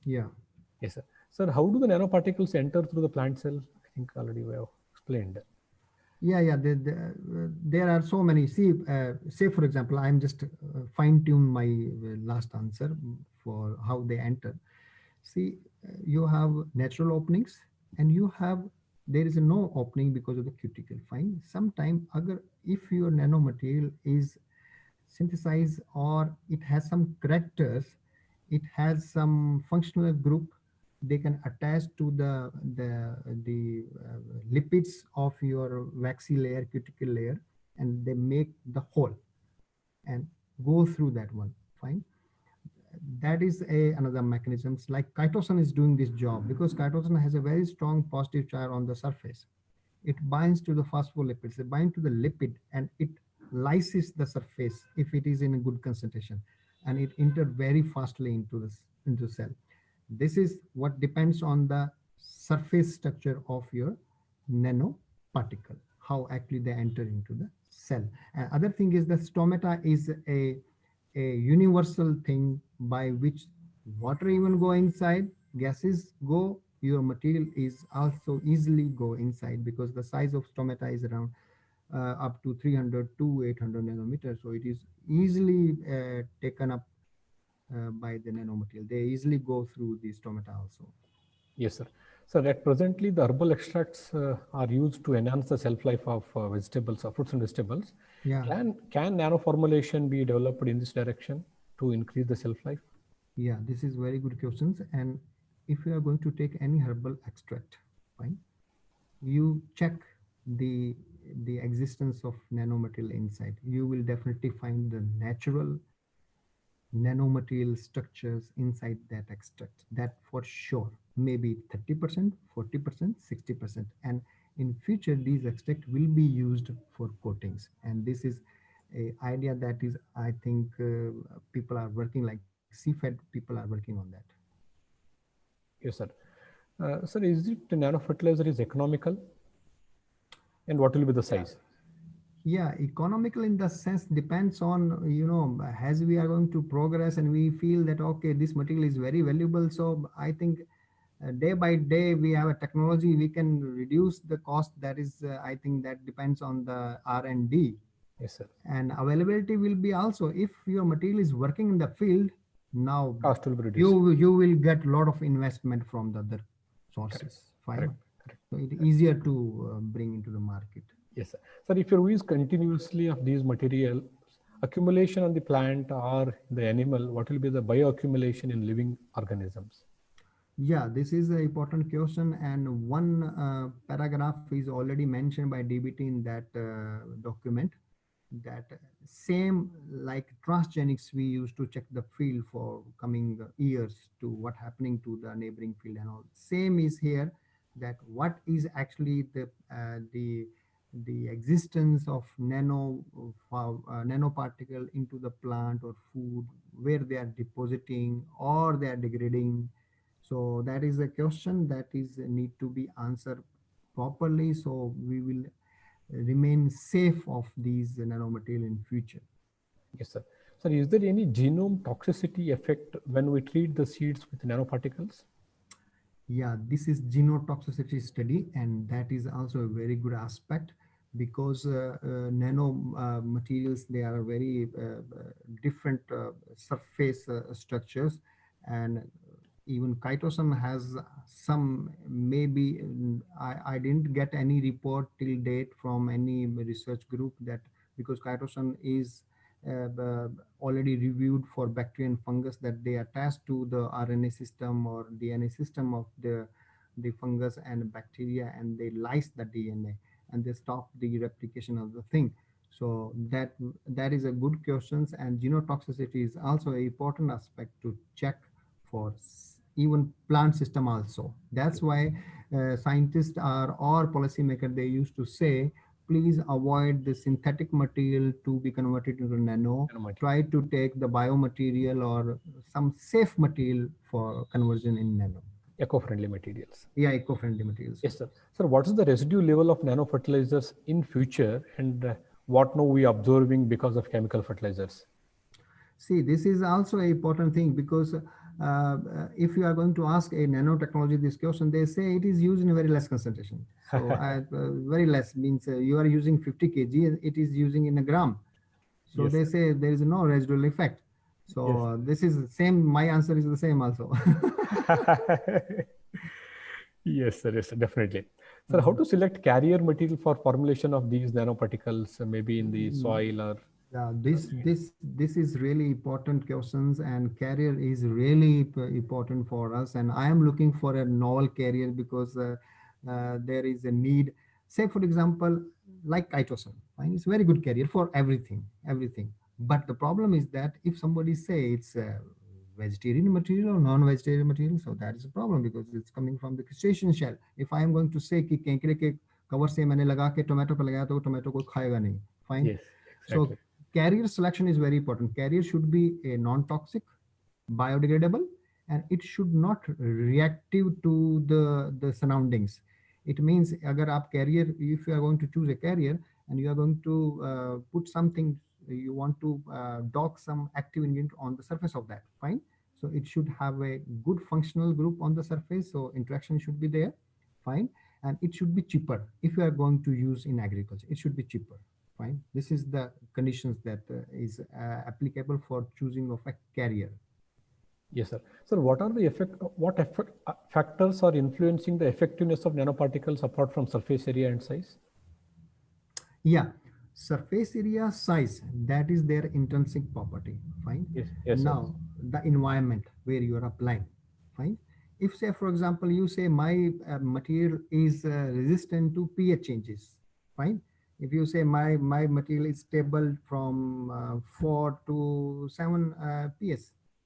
Yeah. Yes, sir. Sir, how do the nanoparticles enter through the plant cell? I think already we have explained. Yeah. There are so many. See, say for example, I'm just fine tune my last answer for how they enter. See, you have natural openings, and you have there is no opening because of the cuticle. Fine. Sometime, agar if your nanomaterial is synthesized or it has some characters, it has some functional group, they can attach to the lipids of your waxy layer, cuticle layer, and they make the hole and go through that one, fine. That is another mechanisms, like chitosan is doing this job, because chitosan has a very strong positive charge on the surface. It binds to the phospholipids, it binds to the lipid, and it lyses the surface if it is in a good concentration, and it enter very fastly into cell. This is what depends on the surface structure of your nanoparticle, how actually they enter into the cell. And other thing is the stomata is a universal thing by which water even go inside, gases go, your material is also easily go inside, because the size of stomata is around up to 300 to 800 nanometers. So it is easily taken up by the nanomaterial. They easily go through the stomata also. Yes, sir. So that presently the herbal extracts are used to enhance the shelf life of vegetables, fruits and vegetables. Yeah, Can nano formulation be developed in this direction to increase the shelf life? yeah, this is very good questions. And if you are going to take any herbal extract, fine, you check the the existence of nanomaterial inside. You will definitely find the natural nanomaterial structures inside that extract. That for sure, maybe 30%, 40%, 60%. And in future, these extract will be used for coatings. And this is a idea that is, I think, people are working like CFED. People are working on that. Yes, sir. Sir, is it nano fertilizer is economical, and what will be the Yeah. size? Yeah, economical in the sense depends on, as we are going to progress and we feel that, okay, this material is very valuable. So I think day by day we have a technology, we can reduce the cost. That is, I think that depends on the R&D. Yes, sir. And availability will be also, if your material is working in the field, now Cost will be reduced. you will get a lot of investment from the other Correct. sources. Fine. Correct. Correct. So it easier to bring into the market. Yes, sir. Sir, if you use continuously of these materials, accumulation on the plant or the animal, what will be the bioaccumulation in living organisms? Yeah, this is an important question, and one paragraph is already mentioned by DBT in that document. That same like transgenics we used to check the field for coming years to what happening to the neighboring field and all. Same is here, that what is actually the existence of nanoparticle into the plant or food, where they are depositing or they are degrading. So that is a question that is need to be answered properly, so we will remain safe of these nanomaterial in future. Yes, sir. Sir, is there any genome toxicity effect when we treat the seeds with nanoparticles? Yeah, this is genotoxicity study, and that is also a very good aspect, because nano materials, they are very different surface structures. And even chitosan has some, maybe I didn't get any report till date from any research group that, because chitosan is already reviewed for bacteria and fungus, that they attach to the RNA system or DNA system of the fungus and bacteria, and they lyse the DNA and they stop the replication of the thing. So that is a good questions, and genotoxicity is also an important aspect to check for even plant system also. That's why scientists are, or policymaker, they used to say, please avoid the synthetic material to be converted into nano. Nanomaterial, Try to take the biomaterial or some safe material for conversion in nano. eco-friendly materials. Yeah, eco-friendly materials. Yes, sir. Sir, what is the residue level of nanofertilizers in future, and what now we observing because of chemical fertilizers? See, this is also an important thing, because if you are going to ask a nanotechnology this question, they say it is used in a very less concentration. So very less means you are using 50 kg, it is using in a gram. So Yes, they sir. say there is no residual effect. Yes. So this is the same. My answer is the same also. Yes, sir. Yes, sir, definitely. Sir, how to select carrier material for formulation of these nanoparticles, maybe in the Mm, soil or yeah, this is really important questions, and carrier is really important for us. And I am looking for a novel carrier, because there is a need. Say for example, like chitosan, fine, it's a very good carrier for everything. But the problem is that if somebody say it's a vegetarian material or non-vegetarian material, so that is a problem, because it's coming from the crustacean shell. If I am going to say कि केंकरे के cover से मैंने लगा के tomato पे लगाया, तो tomato को खाएगा नहीं, fine. yes, So exactly. carrier selection is very important. Carrier should be a non-toxic, biodegradable, and it should not reactive to the surroundings. It means agar aap carrier, if you are going to choose a carrier and you are going to put something, you want to dock some active ingredient on the surface of that, fine. So it should have a good functional group on the surface, so interaction should be there, fine. And it should be cheaper. If you are going to use in agriculture, it should be cheaper, fine. This is the conditions that is applicable for choosing of a carrier. Yes, sir. Sir, what are the factors are influencing the effectiveness of nanoparticles apart from surface area and size? Yeah, surface area size, that is their intrinsic property, fine. Yes, yes, sir. Now, the environment where you are applying, fine. if say for example you say my material is resistant to pH changes, fine. If you say my material is stable from 4 to 7 pH,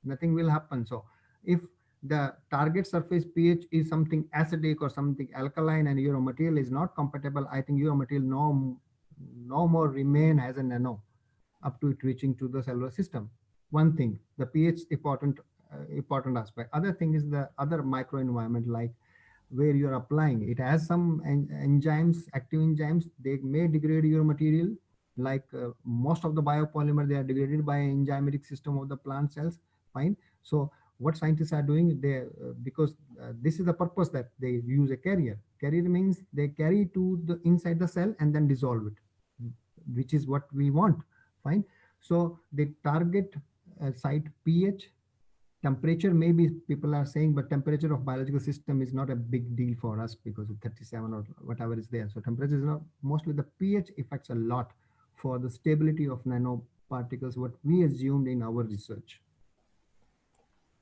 nothing will happen. So if the target surface pH is something acidic or something alkaline and your material is not compatible, I think your material no more remain as a nano up to it reaching to the cellular system. One thing, the pH important aspect. Other thing is the other microenvironment, like where you're applying. It has some enzymes, active enzymes. They may degrade your material. Like most of the biopolymer, they are degraded by enzymatic system of the plant cells. Fine. So what scientists are doing, they because this is the purpose that they use a carrier. Carrier means they carry to the inside the cell and then dissolve it, which is what we want. Fine. So they target site pH. Temperature, maybe people are saying, but temperature of biological system is not a big deal for us because of 37 or whatever is there. So temperature is not, mostly the pH affects a lot for the stability of nanoparticles, what we assumed in our research.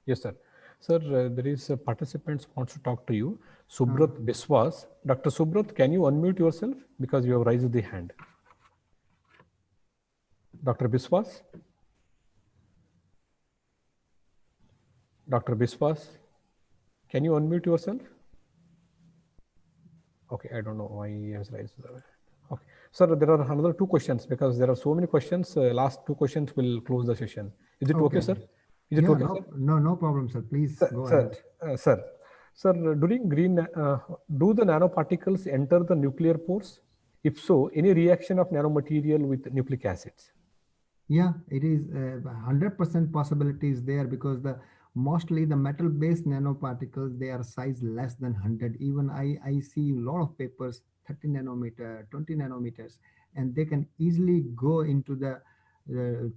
Yes, sir. Sir, there is a participant wants to talk to you. Subrat Biswas. Dr. Subrat, can you unmute yourself because you have raised the hand? Dr. Biswas? Dr. Biswas, can you unmute yourself? Okay, I don't know why he has raised the hand. Okay, sir, there are another 2 questions because there are so many questions. Last 2 questions will close the session. Is it okay, sir? Is it Yeah, okay, no, sir? no problem, sir. Please go ahead. Sir, during green, do the nanoparticles enter the nuclear pores? If so, any reaction of nanomaterial with nucleic acids? Yeah, it is 100% possibility is there because the mostly the metal based nanoparticles, they are size less than 100. Even I see a lot of papers 30 nanometer, 20 nanometers, and they can easily go into the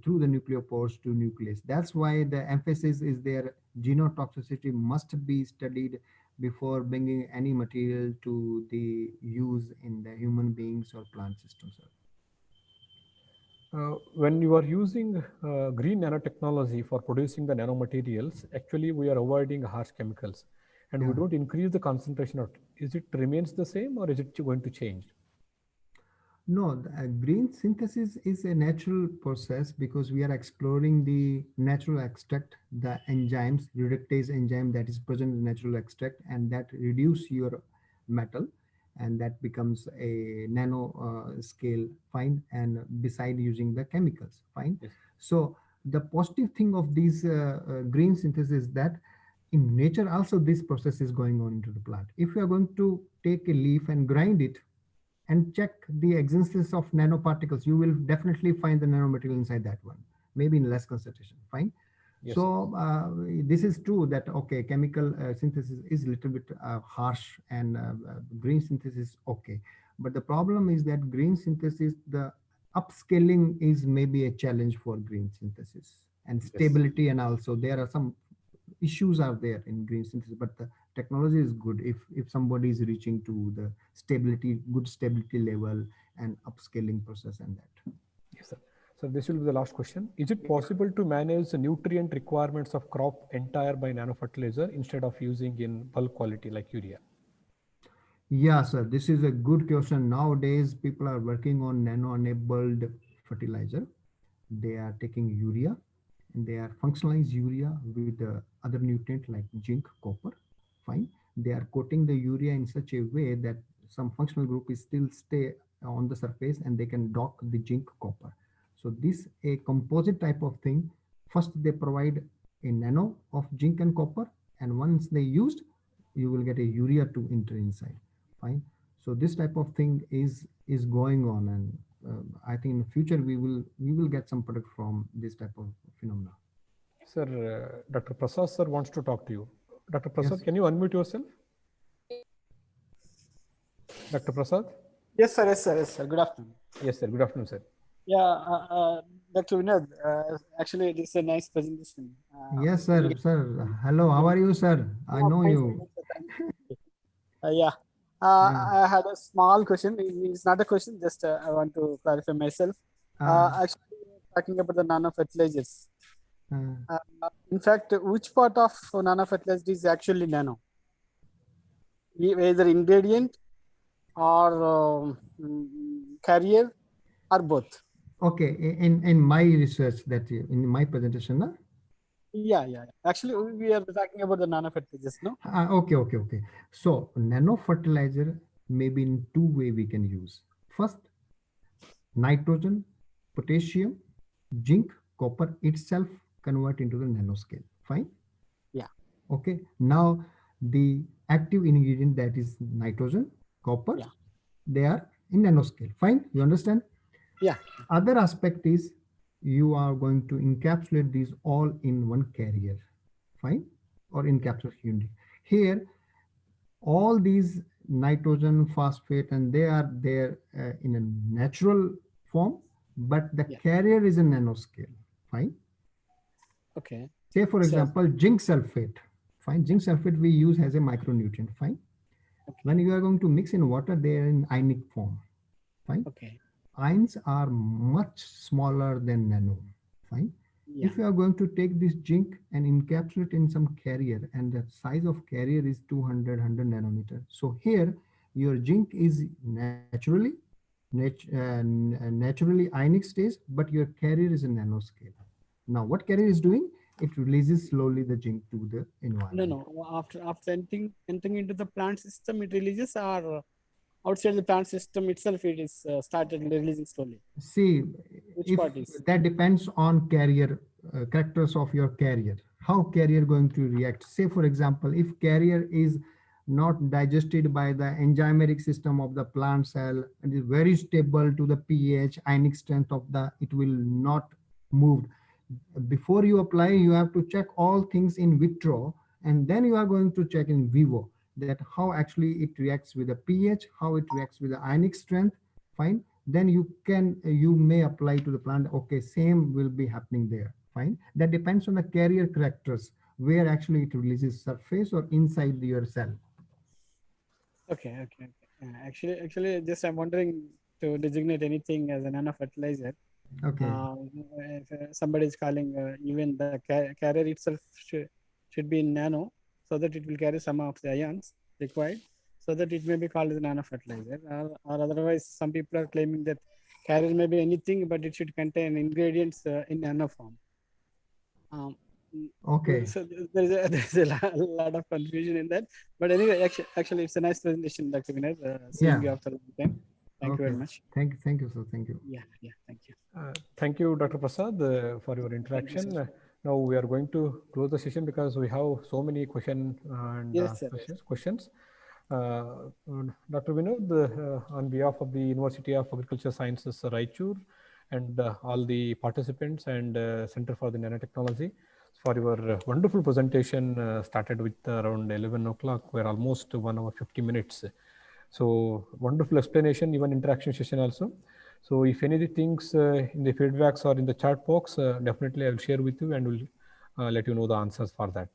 through the nucleopores to nucleus. That's why the emphasis is there. Genotoxicity must be studied before bringing any material to the use in the human beings or plant systems. When you are using green nanotechnology for producing the nanomaterials, actually we are avoiding harsh chemicals and we don't increase the concentration of it. Is it remains the same or is it going to change? No, green synthesis is a natural process because we are exploring the natural extract, the enzymes, reductase enzyme that is present in natural extract, and that reduce your metal, and that becomes a nano scale, fine, and beside using the chemicals, fine. Yes. So the positive thing of these green synthesis is that in nature also this process is going on into the plant. If you are going to take a leaf and grind it and check the existence of nanoparticles, you will definitely find the nanomaterial inside that one, maybe in less concentration, fine. Yes, So this is true that, okay, chemical synthesis is a little bit harsh and green synthesis, okay. But the problem is that green synthesis, the upscaling is maybe a challenge for green synthesis and yes. stability. And also there are some issues are there in green synthesis, but the technology is good if somebody is reaching to the stability, good stability level and upscaling process and that. Yes, sir. So this will be the last question. Is it possible to manage the nutrient requirements of crop entire by nanofertilizer instead of using in bulk quality like urea? Yeah, sir, this is a good question. Nowadays people are working on nano enabled fertilizer. They are taking urea and they are functionalized urea with other nutrient like zinc, copper, fine. They are coating the urea in such a way that some functional group is still stay on the surface and they can dock the zinc, copper. So this a composite type of thing. First they provide a nano of zinc and copper, and once they used, you will get a urea to enter inside, fine. So this type of thing is going on, and I think in the future we will get some product from this type of phenomena. Sir, Dr. Prasad sir wants to talk to you. Dr. Prasad, Yes. can you unmute yourself? Dr. Prasad? Yes, sir. Yes, sir. Yes, sir. Good afternoon. Yes, sir. Good afternoon, sir. Yeah, Dr. Vinod, actually, this is a nice presentation. Yes, sir. Sir, hello. How are you, sir? I know Fine, you. sir. Thank you. Yeah. Yeah. I had a small question. It's not a question, just I want to clarify myself. Uh, Actually, talking about the nano fertilizers. In fact, which part of nanofertilizer is actually nano? Either ingredient or carrier or both? Okay, in my research that in my presentation, na? Yeah. Actually, we are talking about the nanofertilizers, no? Okay. So nano fertilizer maybe in two way we can use. First, nitrogen, potassium, zinc, copper itself convert into the nanoscale. Fine. Yeah. Okay. Now the active ingredient that is nitrogen, copper, Yeah. they are in nanoscale. Fine. You understand? Yeah. Other aspect is you are going to encapsulate these all in one carrier. Fine. Or encapsulate unit. Here all these nitrogen, phosphate, and they are there in a natural form, but the Yeah. carrier is a nanoscale. Fine. Okay. Say for So, example, zinc sulfate. Fine. Zinc sulfate we use as a micronutrient. Fine. When okay. you are going to mix in water, they are in ionic form. Fine. Okay. Ions are much smaller than nano. Fine. Yeah. If you are going to take this zinc and encapsulate in some carrier, and the size of carrier is 200 nanometer, so here your zinc is naturally ionic stage, but your carrier is a nanoscale. Now what carrier is doing, it releases slowly the zinc to the environment. No. After entering into the plant system, it releases, or outside the plant system itself, it is started releasing slowly. See, Which if part is? that depends on carrier characters of your carrier, how carrier going to react. Say for example, if carrier is not digested by the enzymatic system of the plant cell and is very stable to the pH, ionic strength of the, it will not move. Before you apply, you have to check all things in vitro, and then you are going to check in vivo that how actually it reacts with the pH, how it reacts with the ionic strength. Fine. Then you may apply to the plant. Okay, same will be happening there. Fine. That depends on the carrier characters, where actually it releases surface or inside your cell. Okay. Actually, just I'm wondering to designate anything as a nanofertilizer. Okay. If somebody is calling, even the carrier itself should be in nano, so that it will carry some of the ions required, so that it may be called as nanofertilizer. Or otherwise, some people are claiming that carrier may be anything, but it should contain ingredients in nano form. Um, Okay. so there's a lot of confusion in that. But anyway, actually it's a nice presentation, Dr. Vinay. Seeing Yeah. you after a long time. Thank you very Okay. much. Thank you, sir. Thank you. Yeah. Thank you. Thank you, Dr. Prasad, for your Thank you, interaction. sir. Now we are going to close the session because we have so many questions and Yes, sir. questions. Dr. Vinod, on behalf of the University of Agriculture Sciences, Raichur, and all the participants and Center for the Nanotechnology, for your wonderful presentation, started with around 11 o'clock. We're almost 1 hour 50 minutes. So wonderful explanation, even interaction session also. So if any things in the feedbacks or in the chat box, definitely I'll share with you and will let you know the answers for that.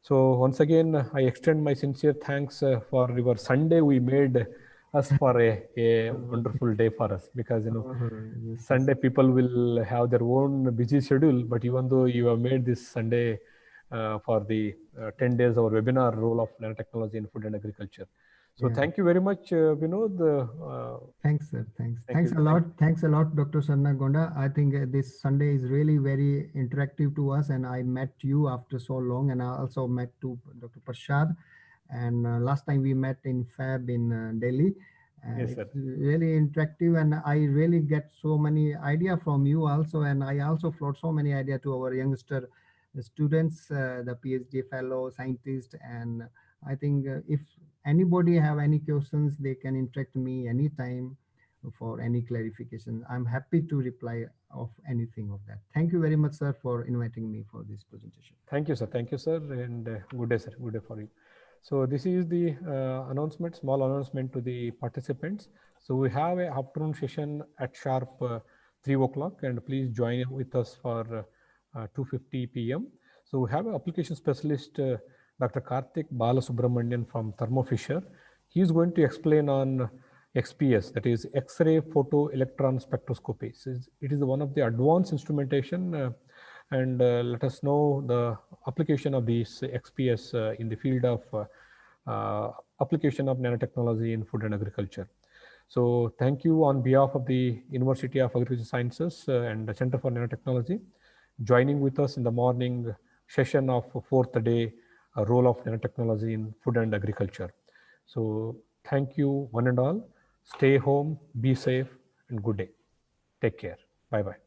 So once again, I extend my sincere thanks for your Sunday. We made us for a wonderful day for us, because Yes. Sunday people will have their own busy schedule, but even though you have made this Sunday for the 10 days our webinar, role of nanotechnology in food and agriculture. So Yeah. thank you very much, Vinod. Thanks, sir. Thanks. Thank Thanks you. a lot. Thanks a lot, Dr. Sarna Gonda. I think this Sunday is really very interactive to us, and I met you after so long, and I also met to Dr. Prasad. And last time we met in Fab in Delhi, and Yes, sir. it's really interactive, and I really get so many idea from you also, and I also float so many idea to our youngster students, the PhD fellow scientist, and I think if anybody have any questions, they can interact me anytime for any clarification. I'm happy to reply of anything of that. Thank you very much, sir, for inviting me for this presentation. Thank you, sir. Thank you, sir. And good day, sir. Good day for you. So this is the announcement, small announcement to the participants. So we have a afternoon session at sharp 3 o'clock, and please join with us for 2:50 p.m. So we have an application specialist, Dr. Karthik Balasubramanian from Thermo Fisher. He is going to explain on XPS, that is X-ray photo electron spectroscopy. So it is one of the advanced instrumentation and let us know the application of these XPS in the field of application of nanotechnology in food and agriculture. So thank you on behalf of the University of Agricultural Sciences and the Center for Nanotechnology, joining with us in the morning session of fourth day role of nanotechnology in food and agriculture. So thank you one and all. Stay home, be safe, and good day. Take care. Bye bye.